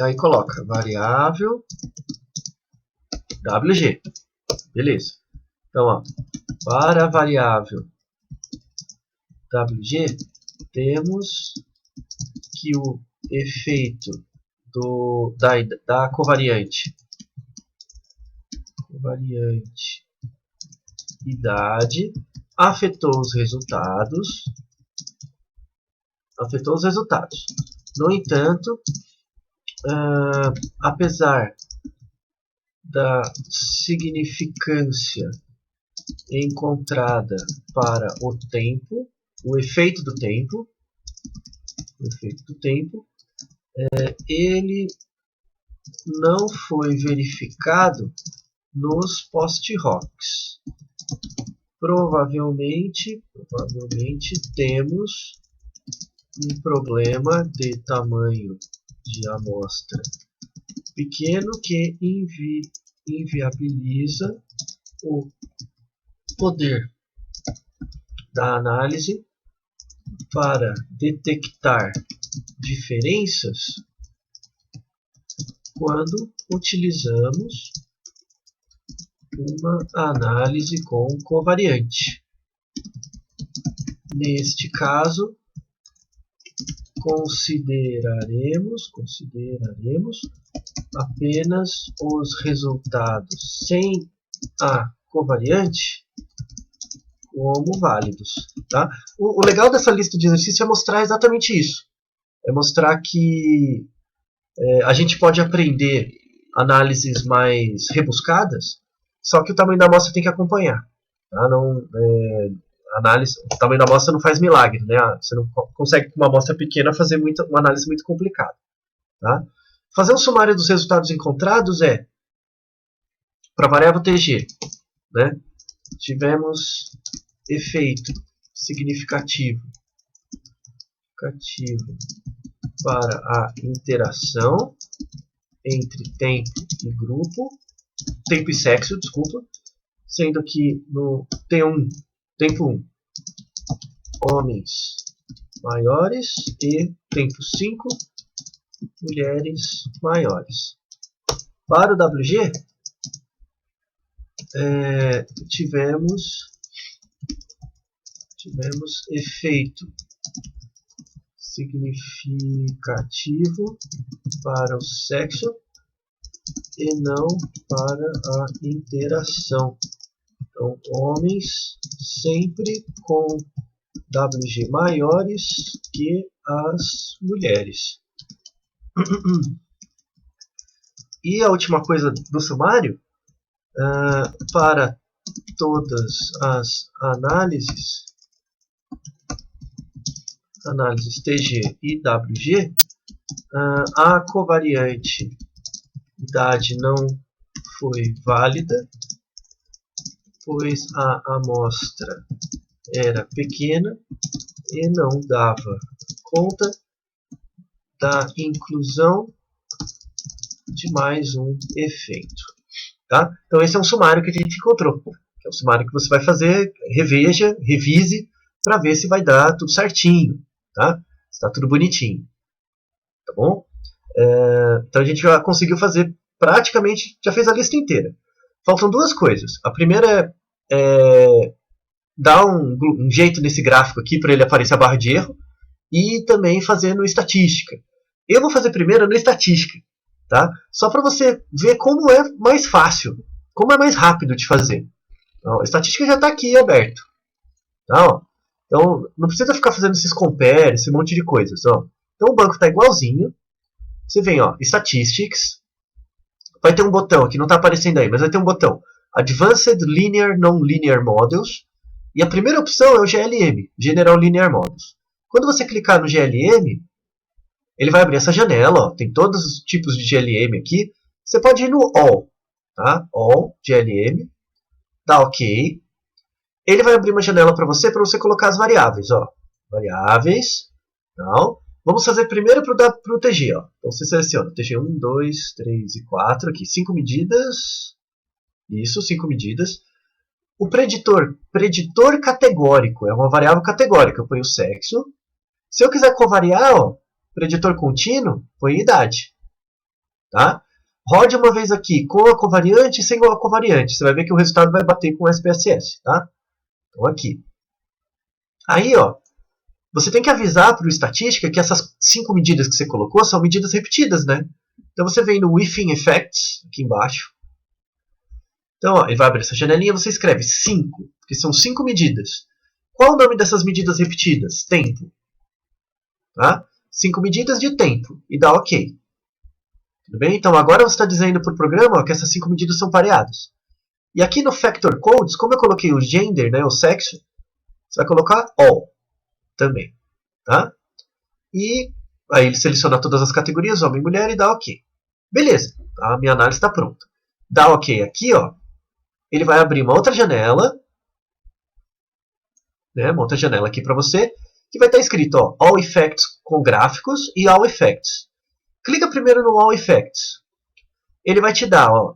[SPEAKER 1] Aí coloca variável WG. Beleza. Então, ó, para a variável WG, temos que o efeito da covariante idade afetou os resultados. No entanto, apesar da significância encontrada para o tempo, o efeito do tempo, ele não foi verificado nos post-hocs. Provavelmente temos um problema de tamanho de amostra pequeno que inviabiliza o poder da análise para detectar diferenças quando utilizamos uma análise com covariante. Neste caso, consideraremos apenas os resultados sem a covariante como válidos. Tá? O legal dessa lista de exercícios é mostrar exatamente isso. É mostrar que a gente pode aprender análises mais rebuscadas, só que o tamanho da amostra tem que acompanhar. Tá? O tamanho da amostra não faz milagre. Né? Você não consegue com uma amostra pequena fazer uma análise muito complicada. Tá? Fazer um sumário dos resultados encontrados para a variável TG. Né? Tivemos efeito significativo para a interação entre tempo e grupo, tempo e sexo, desculpa, sendo que no T1, tempo 1, homens maiores e tempo 5, mulheres maiores. Para o WG, tivemos efeito significativo para o sexo e não para a interação. Então, homens sempre com WG maiores que as mulheres. E a última coisa do sumário, para todas as análises TG e WG, a covariante idade não foi válida, pois a amostra era pequena e não dava conta da inclusão de mais um efeito. Tá? Então esse é um sumário que a gente encontrou. É um sumário que você vai fazer, reveja, revise, para ver se vai dar tudo certinho. Tá? Se está tudo bonitinho. Tá bom? Então a gente já conseguiu fazer praticamente, já fez a lista inteira. Faltam duas coisas. A primeira é dar um jeito nesse gráfico aqui para ele aparecer a barra de erro e também fazer no estatística. Eu vou fazer primeiro no estatística, tá? Só para você ver como é mais fácil, como é mais rápido de fazer. Então, a estatística já está aqui aberto. Tá, ó. Então não precisa ficar fazendo esses compare, esse monte de coisas. Ó. Então o banco está igualzinho. Você vem, ó, Statistics. Vai ter um botão aqui, não está aparecendo aí, mas vai ter um botão Advanced Linear Non-Linear Models. E a primeira opção é o GLM, General Linear Models. Quando você clicar no GLM, ele vai abrir essa janela. Ó, tem todos os tipos de GLM aqui. Você pode ir no All. Tá? All, GLM. Dá OK. ele vai abrir uma janela para você colocar as variáveis. Ó. Variáveis. Não. Vamos fazer primeiro para o TG. Ó. Então você seleciona TG 1, 2, 3 e 4. Aqui, 5 medidas. Isso, 5 medidas. O preditor categórico, é uma variável categórica. Eu ponho o sexo. Se eu quiser covariar, ó, preditor contínuo, põe idade. Tá? Rode uma vez aqui com a covariante e sem a covariante. Você vai ver que o resultado vai bater com o SPSS. Tá? Então aqui. Aí, ó, você tem que avisar para o estatística que essas 5 medidas que você colocou são medidas repetidas, né? Então você vem no Within Effects, aqui embaixo. Então, ó, ele vai abrir essa janelinha, você escreve 5, porque são 5 medidas. Qual o nome dessas medidas repetidas? Tempo. Tá? 5 medidas de tempo. E dá OK. Tudo bem? Então agora você está dizendo para o programa ó, que essas 5 medidas são pareadas. E aqui no Factor Codes, como eu coloquei o gender, né, o sexo, você vai colocar all também. Tá? E aí ele seleciona todas as categorias, homem e mulher, e dá OK. Beleza, a minha análise está pronta. Dá OK aqui, ó. Ele vai abrir uma outra janela, né, uma outra janela aqui para você, que vai estar escrito ó, All Effects com gráficos e All Effects. Clica primeiro no All Effects. Ele vai te dar ó,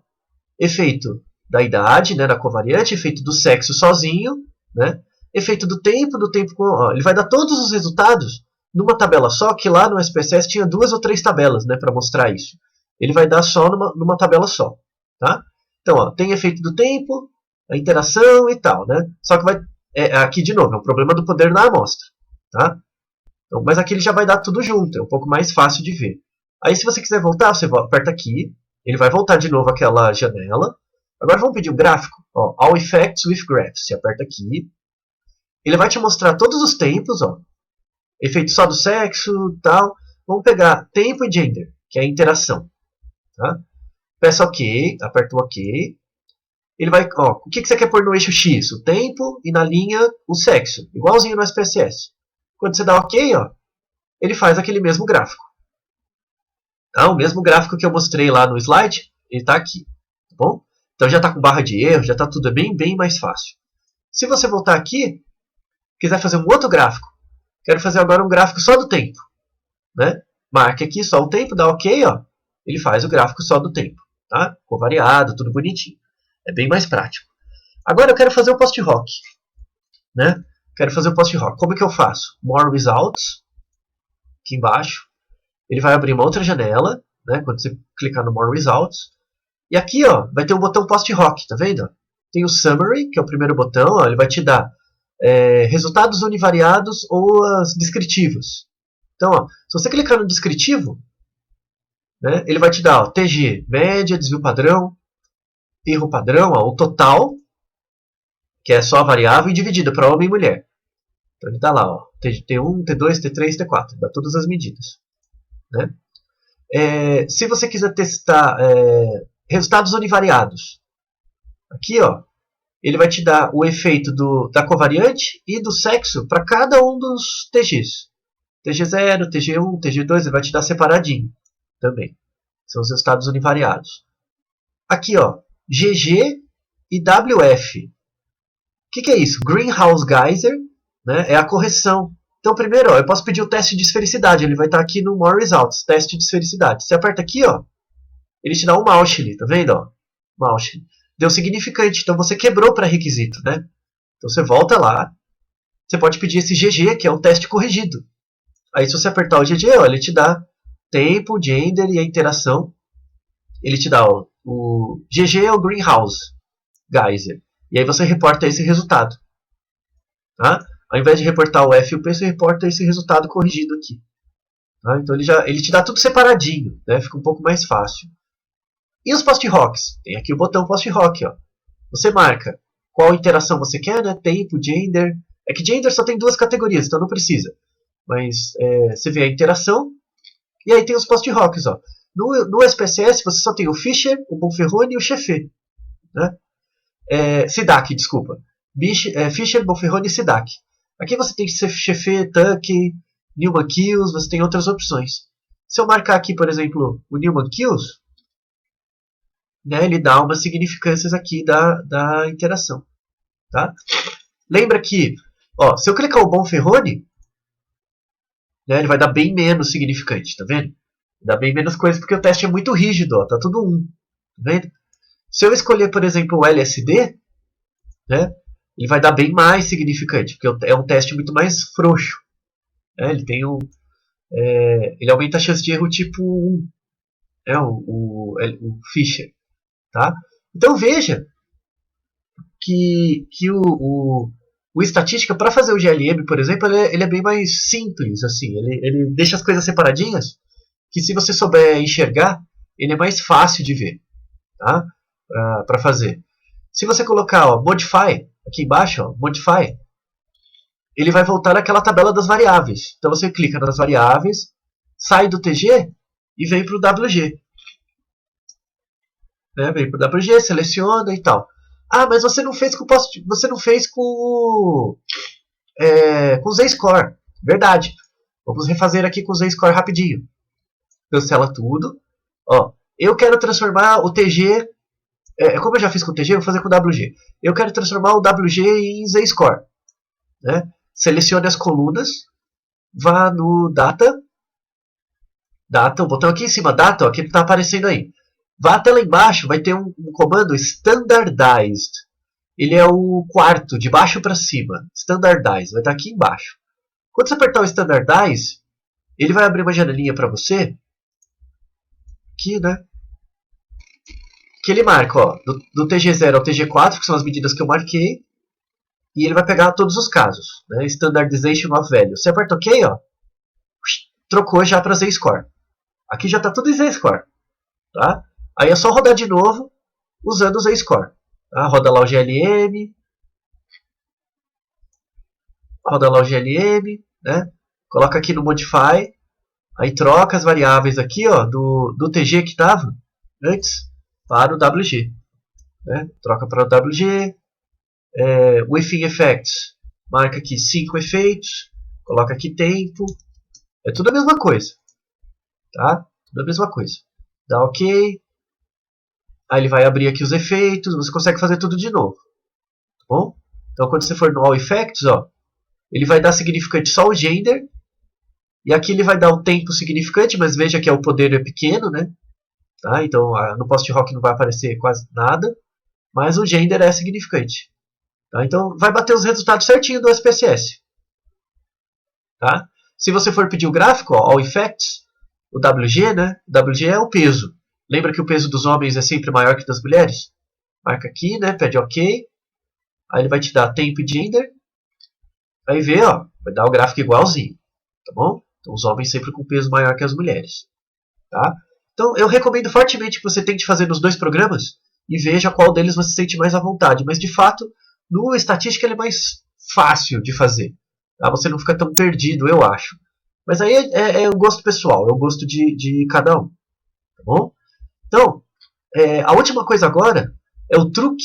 [SPEAKER 1] efeito da idade, né, da covariante, efeito do sexo sozinho, né, efeito do tempo com... Ó, ele vai dar todos os resultados numa tabela só, que lá no SPSS tinha 2 ou 3 tabelas, né, para mostrar isso. Ele vai dar só numa tabela só. Tá? Então, ó, tem efeito do tempo, a interação e tal. Né? Só que vai... aqui, de novo, é um problema do poder da amostra. Tá? Então, mas aqui ele já vai dar tudo junto, é um pouco mais fácil de ver. Aí, se você quiser voltar, você aperta aqui, ele vai voltar de novo àquela janela. Agora vamos pedir o gráfico. Ó, All Effects with Graphs. Você aperta aqui. Ele vai te mostrar todos os tempos. Ó, efeito só do sexo e tal. Vamos pegar tempo e gender, que é a interação. Tá? Peça OK, aperta o OK. Ele vai, ó, o que você quer pôr no eixo X? O tempo e na linha o sexo. Igualzinho no SPSS. Quando você dá OK, ó, ele faz aquele mesmo gráfico. Tá? O mesmo gráfico que eu mostrei lá no slide, ele está aqui. Tá bom? Então já está com barra de erro, já está tudo bem mais fácil. Se você voltar aqui, quiser fazer um outro gráfico, quero fazer agora um gráfico só do tempo. Né? Marque aqui só o tempo, dá OK, ó, ele faz o gráfico só do tempo. Tá? Covariado, tudo bonitinho. É bem mais prático. Agora eu quero fazer o post-hoc. Né? Quero fazer o post-hoc. Como que eu faço? More Results. Aqui embaixo. Ele vai abrir uma outra janela. Né? Quando você clicar no More Results. E aqui ó, vai ter um botão post-hoc. Tá vendo? Tem o Summary, que é o primeiro botão. Ó, ele vai te dar resultados univariados ou as descritivos. Então, ó, se você clicar no descritivo, né, ele vai te dar ó, TG, média, desvio padrão, erro padrão, ó, o total, que é só a variável, e dividida para homem e mulher. Então ele está lá, ó, T1, T2, T3, T4, dá todas as medidas. Né? Se você quiser testar resultados univariados, aqui ó, ele vai te dar o efeito da covariante e do sexo para cada um dos TGs. TG0, TG1, TG2, ele vai te dar separadinho também. São os resultados univariados. Aqui ó, GG e WF. O que é isso? Greenhouse Geyser, né, é a correção. Então, primeiro, ó, eu posso pedir o teste de esfericidade. Ele vai estar aqui no More Results, teste de esfericidade. Você aperta aqui, ó, ele te dá um Mauchly, tá vendo? Ó? Mauchly. Deu significante, então você quebrou o pré-requisito. Né? Então você volta lá, você pode pedir esse GG, que é o teste corrigido. Aí se você apertar o GG, ó, ele te dá tempo, gender e a interação. Ele te dá ó, o GG é o Greenhouse Geyser. E aí você reporta esse resultado. Tá? Ao invés de reportar o F e o P, você reporta esse resultado corrigido aqui. Tá? Então ele te dá tudo separadinho. Né? Fica um pouco mais fácil. E os post-hocs? Tem aqui o botão post-hoc. Você marca qual interação você quer, né? Tempo, gender. É que gender só tem 2 categorias, então não precisa. Mas você vê a interação. E aí tem os post-hocs. No SPSS você só tem o Fischer, o Bonferroni e o Chefet. Né? Sidak, desculpa. Fischer, Bonferroni e Sidak. Aqui você tem Chefet, Tuck, Newman-Kills, você tem outras opções. Se eu marcar aqui, por exemplo, o Newman-Kills, né, ele dá umas significâncias aqui da interação. Tá? Lembra que, ó, se eu clicar o Bonferroni, né, ele vai dar bem menos significante, tá vendo? Dá bem menos coisa porque o teste é muito rígido, ó, tá tudo 1, tá vendo? Se eu escolher, por exemplo, o LSD, né, ele vai dar bem mais significante, porque é um teste muito mais frouxo. Né, ele aumenta a chance de erro tipo 1, né, o Fisher. Tá? Então veja que o estatística, para fazer o GLM, por exemplo, ele é bem mais simples. Assim, ele deixa as coisas separadinhas, que se você souber enxergar, ele é mais fácil de ver, tá? Para fazer. Se você colocar ó, Modify, aqui embaixo, ó, Modify, ele vai voltar naquela tabela das variáveis. Então você clica nas variáveis, sai do TG e vem para o WG. Né? Vem para o WG, seleciona e tal. Ah, mas você não fez com com o Z-Score. Verdade. Vamos refazer aqui com o Z-Score rapidinho. Cancela tudo. Ó, eu quero transformar o TG. Como eu já fiz com o TG, eu vou fazer com o WG. Eu quero transformar o WG em Z-Score. Né? Selecione as colunas. Vá no Data. Data, o botão aqui em cima, Data, ó, que está aparecendo aí. Vá até lá embaixo, vai ter um comando Standardized. Ele é o quarto, de baixo para cima. Standardized, vai estar aqui embaixo. Quando você apertar o Standardized, ele vai abrir uma janelinha para você. Aqui, né? Que ele marca, ó, do TG0 ao TG4, que são as medidas que eu marquei. E ele vai pegar todos os casos. Né? Standardization of value. Você aperta OK, ó. Trocou já para Z-Score. Aqui já está tudo em Z-Score. Tá? Aí é só rodar de novo usando o Z-Score. Tá? Roda lá o GLM. Roda lá o GLM. Né? Coloca aqui no Modify. Aí troca as variáveis aqui ó, do TG que estava antes para o WG. Né? Troca para o WG. Within Effects. Marca aqui 5 efeitos. Coloca aqui tempo. É tudo a mesma coisa. Tá? Tudo a mesma coisa. Dá OK. Aí ele vai abrir aqui os efeitos. Você consegue fazer tudo de novo. Tá bom? Então quando você for no All Effects, ó, ele vai dar significante só o gender. E aqui ele vai dar o tempo significante, mas veja que o poder é pequeno, né? Tá? Então no post-rock não vai aparecer quase nada. Mas o gender é significante. Tá? Então vai bater os resultados certinho do SPSS. Tá? Se você for pedir o gráfico, ó, All Effects, o WG, né? O WG é o peso. Lembra que o peso dos homens é sempre maior que das mulheres? Marca aqui, né? Pede OK. Aí ele vai te dar tempo e gender. Aí vê, ó, vai dar o gráfico igualzinho. Tá bom? Então os homens sempre com peso maior que as mulheres. Tá? Então eu recomendo fortemente que você tente fazer nos dois programas e veja qual deles você sente mais à vontade. Mas de fato, no estatística ele é mais fácil de fazer. Tá? Você não fica tão perdido, eu acho. Mas aí é o gosto pessoal, é o gosto de cada um. Tá bom? Então, a última coisa agora é o truque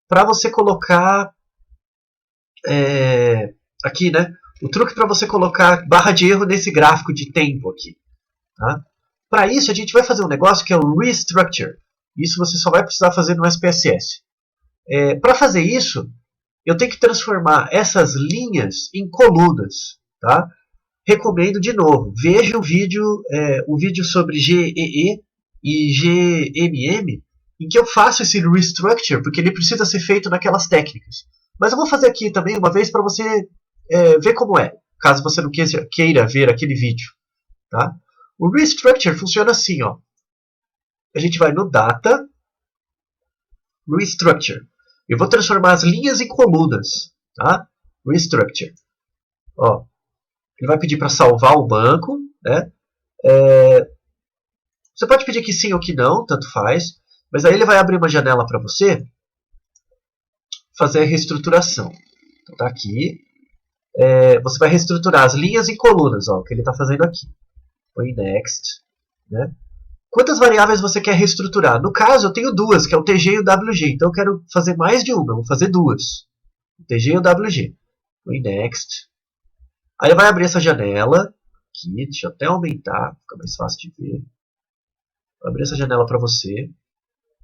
[SPEAKER 1] para você colocar aqui, né? O truque para você colocar barra de erro nesse gráfico de tempo aqui. Tá? Para isso, a gente vai fazer um negócio que é o Restructure. Isso você só vai precisar fazer no SPSS. Para fazer isso, eu tenho que transformar essas linhas em colunas. Tá? Recomendo de novo, veja o vídeo sobre GEE e GMM, em que eu faço esse Restructure, porque ele precisa ser feito naquelas técnicas. Mas eu vou fazer aqui também uma vez para você ver como é, caso você não queira ver aquele vídeo. Tá? O Restructure funciona assim, ó. A gente vai no Data, Restructure. Eu vou transformar as linhas em colunas. Tá? Restructure. Ó, ele vai pedir para salvar o banco. Né? Você pode pedir que sim ou que não, tanto faz. Mas aí ele vai abrir uma janela para você fazer a reestruturação. Então tá aqui. Você vai reestruturar as linhas em colunas, ó, o que ele está fazendo aqui. Põe Next. Né? Quantas variáveis você quer reestruturar? No caso, eu tenho duas, que é o TG e o WG. Então eu quero fazer mais de uma, eu vou fazer duas. O TG e o WG. Põe Next. Aí ele vai abrir essa janela. Aqui, deixa eu até aumentar, fica mais fácil de ver. Vou abrir essa janela para você.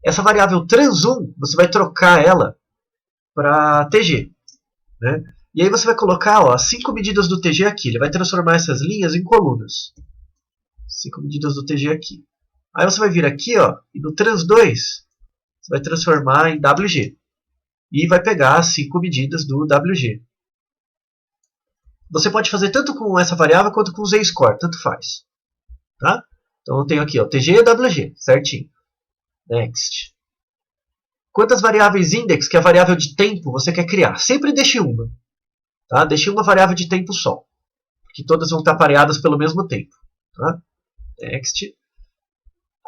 [SPEAKER 1] Essa variável trans1, você vai trocar ela para TG. né? E aí você vai colocar ó, as 5 medidas do TG aqui. Ele vai transformar essas linhas em colunas. 5 medidas do TG aqui. Aí você vai vir aqui ó, e no trans2 você vai transformar em WG. E vai pegar as 5 medidas do WG. Você pode fazer tanto com essa variável quanto com o z-score, tanto faz. Tá? Então eu tenho aqui ó, TG e WG, certinho. Next. Quantas variáveis index, que é a variável de tempo, você quer criar? Sempre deixe uma. Tá? Deixe uma variável de tempo só. Porque todas vão estar pareadas pelo mesmo tempo. Tá? Next.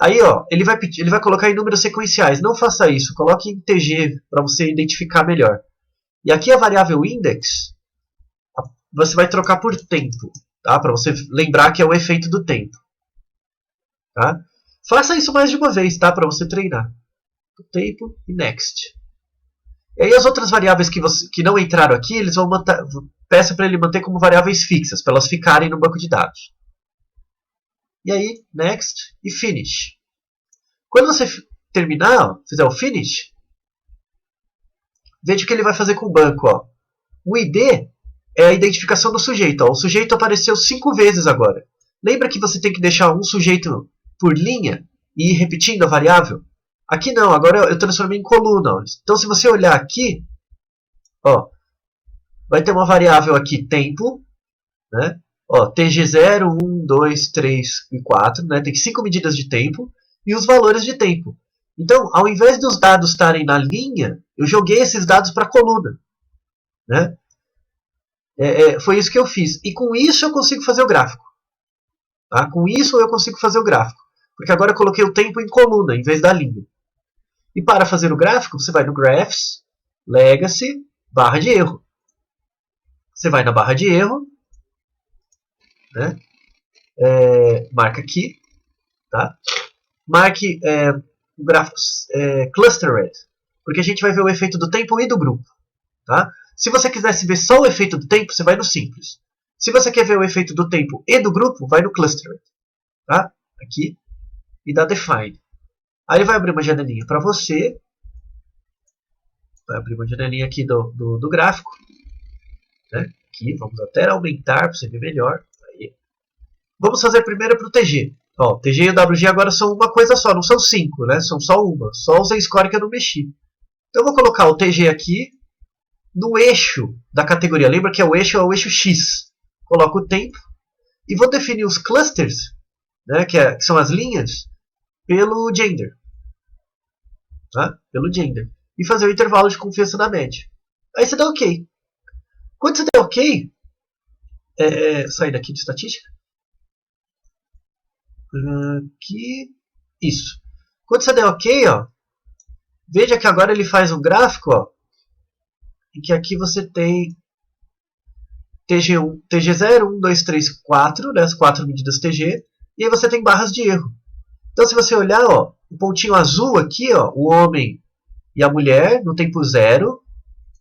[SPEAKER 1] Aí ó, ele vai colocar em números sequenciais. Não faça isso. Coloque em TG para você identificar melhor. E aqui a variável index, você vai trocar por tempo. Tá? Para você lembrar que é o efeito do tempo. Tá? Faça isso mais de uma vez, tá? Para você treinar. Tempo e next. E aí as outras variáveis que não entraram aqui, eles vão manter, peça para ele manter como variáveis fixas, para elas ficarem no banco de dados. E aí, next e finish. Quando você terminar, ó, fizer o finish, veja o que ele vai fazer com o banco. Ó. O ID é a identificação do sujeito. Ó. O sujeito apareceu 5 vezes agora. Lembra que você tem que deixar um sujeito por linha e ir repetindo a variável? Aqui não, agora eu transformei em coluna. Ó. Então se você olhar aqui, ó, vai ter uma variável aqui, tempo, né? Ó, TG0, 1, 2, 3 e 4, né? Tem 5 medidas de tempo e os valores de tempo. Então, ao invés dos dados estarem na linha, eu joguei esses dados para a coluna. Né? Foi isso que eu fiz. E com isso eu consigo fazer o gráfico. Tá? Com isso eu consigo fazer o gráfico. Porque agora eu coloquei o tempo em coluna, em vez da linha. E para fazer o gráfico, você vai no Graphs, Legacy, barra de erro. Você vai na barra de erro, né? Marca aqui, tá? Marque o gráfico Clustered, porque a gente vai ver o efeito do tempo e do grupo. Tá? Se você quisesse ver só o efeito do tempo, você vai no Simples. Se você quer ver o efeito do tempo e do grupo, vai no Clustered. Tá? Aqui, e dá Define. Aí ele vai abrir uma janelinha para você. Vai abrir uma janelinha aqui do gráfico. Né? Aqui, vamos até aumentar para você ver melhor. Aí. Vamos fazer primeiro para o TG. Ó, o TG e o WG agora são uma coisa só, não são 5, né? São só uma. Só o Z-Score que eu não mexi. Então eu vou colocar o TG aqui no eixo da categoria. Lembra que é o eixo X. Coloco o tempo e vou definir os clusters, né, que são as linhas, pelo gender. Tá? Pelo gender. E fazer o intervalo de confiança na média. Aí você dá OK. Quando você der OK, sair daqui de estatística. Aqui. Isso. Quando você der OK, ó, veja que agora ele faz um gráfico, ó, em que aqui você tem TG1, TG0, 1, 2, 3, 4, né, as 4 medidas TG, e aí você tem barras de erro. Então se você olhar, ó, o pontinho azul aqui, ó, o homem e a mulher no tempo 0,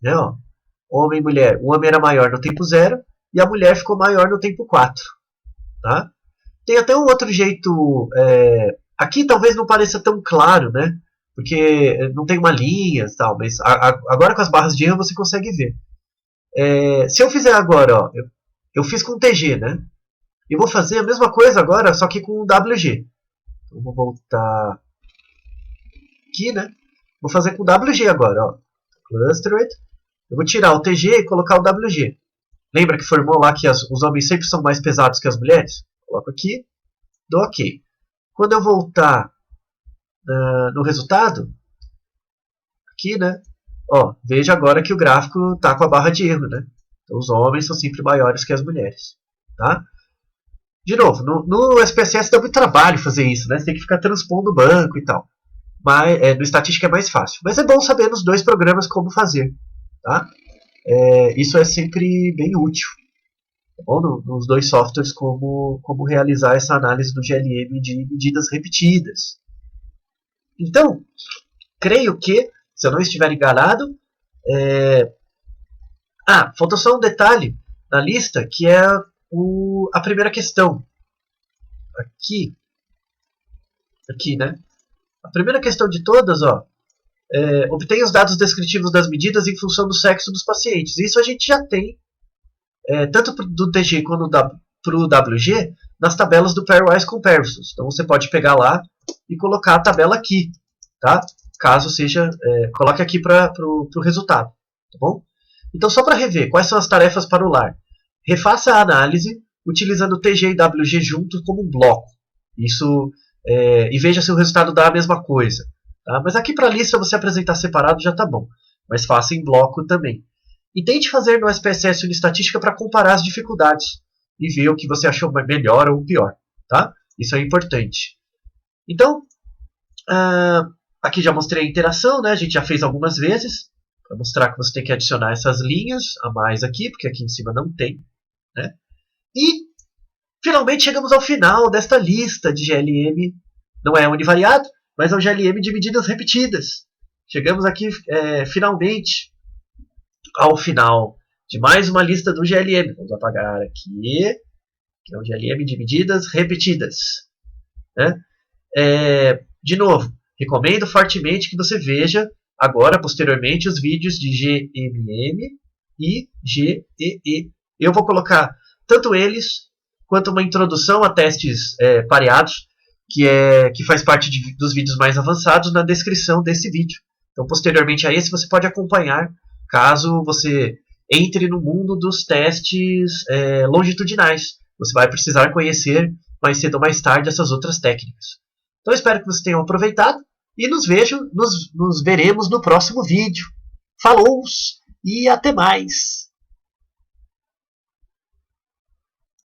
[SPEAKER 1] né, ó, homem e mulher, o homem era maior no tempo 0 e a mulher ficou maior no tempo 4. Tá? Tem até um outro jeito, aqui talvez não pareça tão claro, né, porque não tem uma linha e tal, mas agora com as barras de erro você consegue ver. Se eu fizer agora, ó, eu fiz com TG, né? E vou fazer a mesma coisa agora, só que com WG. Então, vou voltar aqui, né? Vou fazer com WG agora, ó. Clustered. Eu vou tirar o TG e colocar o WG. Lembra que formou lá que os homens sempre são mais pesados que as mulheres? Coloco aqui, dou OK. Quando eu voltar no resultado, aqui, né? Ó, veja agora que o gráfico está com a barra de erro, né? Então, os homens são sempre maiores que as mulheres. Tá? De novo, no SPSS dá muito trabalho fazer isso, né? Você tem que ficar transpondo o banco e tal. Mas no estatística é mais fácil. Mas é bom saber nos dois programas como fazer. Tá? Isso é sempre bem útil. Tá bom? Nos dois softwares, como realizar essa análise do GLM de medidas repetidas. Então, creio que, se eu não estiver enganado, falta só um detalhe na lista, que é a primeira questão. Aqui, né? A primeira questão de todas, ó, obtenha os dados descritivos das medidas em função do sexo dos pacientes. Isso a gente já tem, tanto do TG quanto para o WG, nas tabelas do Pairwise Comparisons. Então você pode pegar lá e colocar a tabela aqui, tá? Caso seja, coloque aqui para o resultado, tá bom? Então, só para rever, quais são as tarefas para o lar? Refaça a análise utilizando TG e WG juntos como um bloco. Isso, e veja se o resultado dá a mesma coisa. Tá? Mas aqui para a lista você apresentar separado já está bom. Mas faça em bloco também. E tente fazer no SPSS Unistatística para comparar as dificuldades e ver o que você achou melhor ou pior. Tá? Isso é importante. Então, aqui já mostrei a interação, né? A gente já fez algumas vezes, para mostrar que você tem que adicionar essas linhas a mais aqui, porque aqui em cima não tem. Né? E, finalmente, chegamos ao final desta lista de GLM, não é univariado, mas é um GLM de medidas repetidas. Chegamos aqui, finalmente, ao final de mais uma lista do GLM. Vamos apagar aqui, que é um GLM de medidas repetidas. Né? De novo, recomendo fortemente que você veja agora, posteriormente, os vídeos de GMM e GEE. Eu vou colocar tanto eles, quanto uma introdução a testes pareados, que faz parte dos vídeos mais avançados, na descrição desse vídeo. Então, posteriormente a esse, você pode acompanhar, caso você entre no mundo dos testes longitudinais. Você vai precisar conhecer, mais cedo ou mais tarde, essas outras técnicas. Então, espero que vocês tenham aproveitado. E nos veremos no próximo vídeo. Falou e até mais!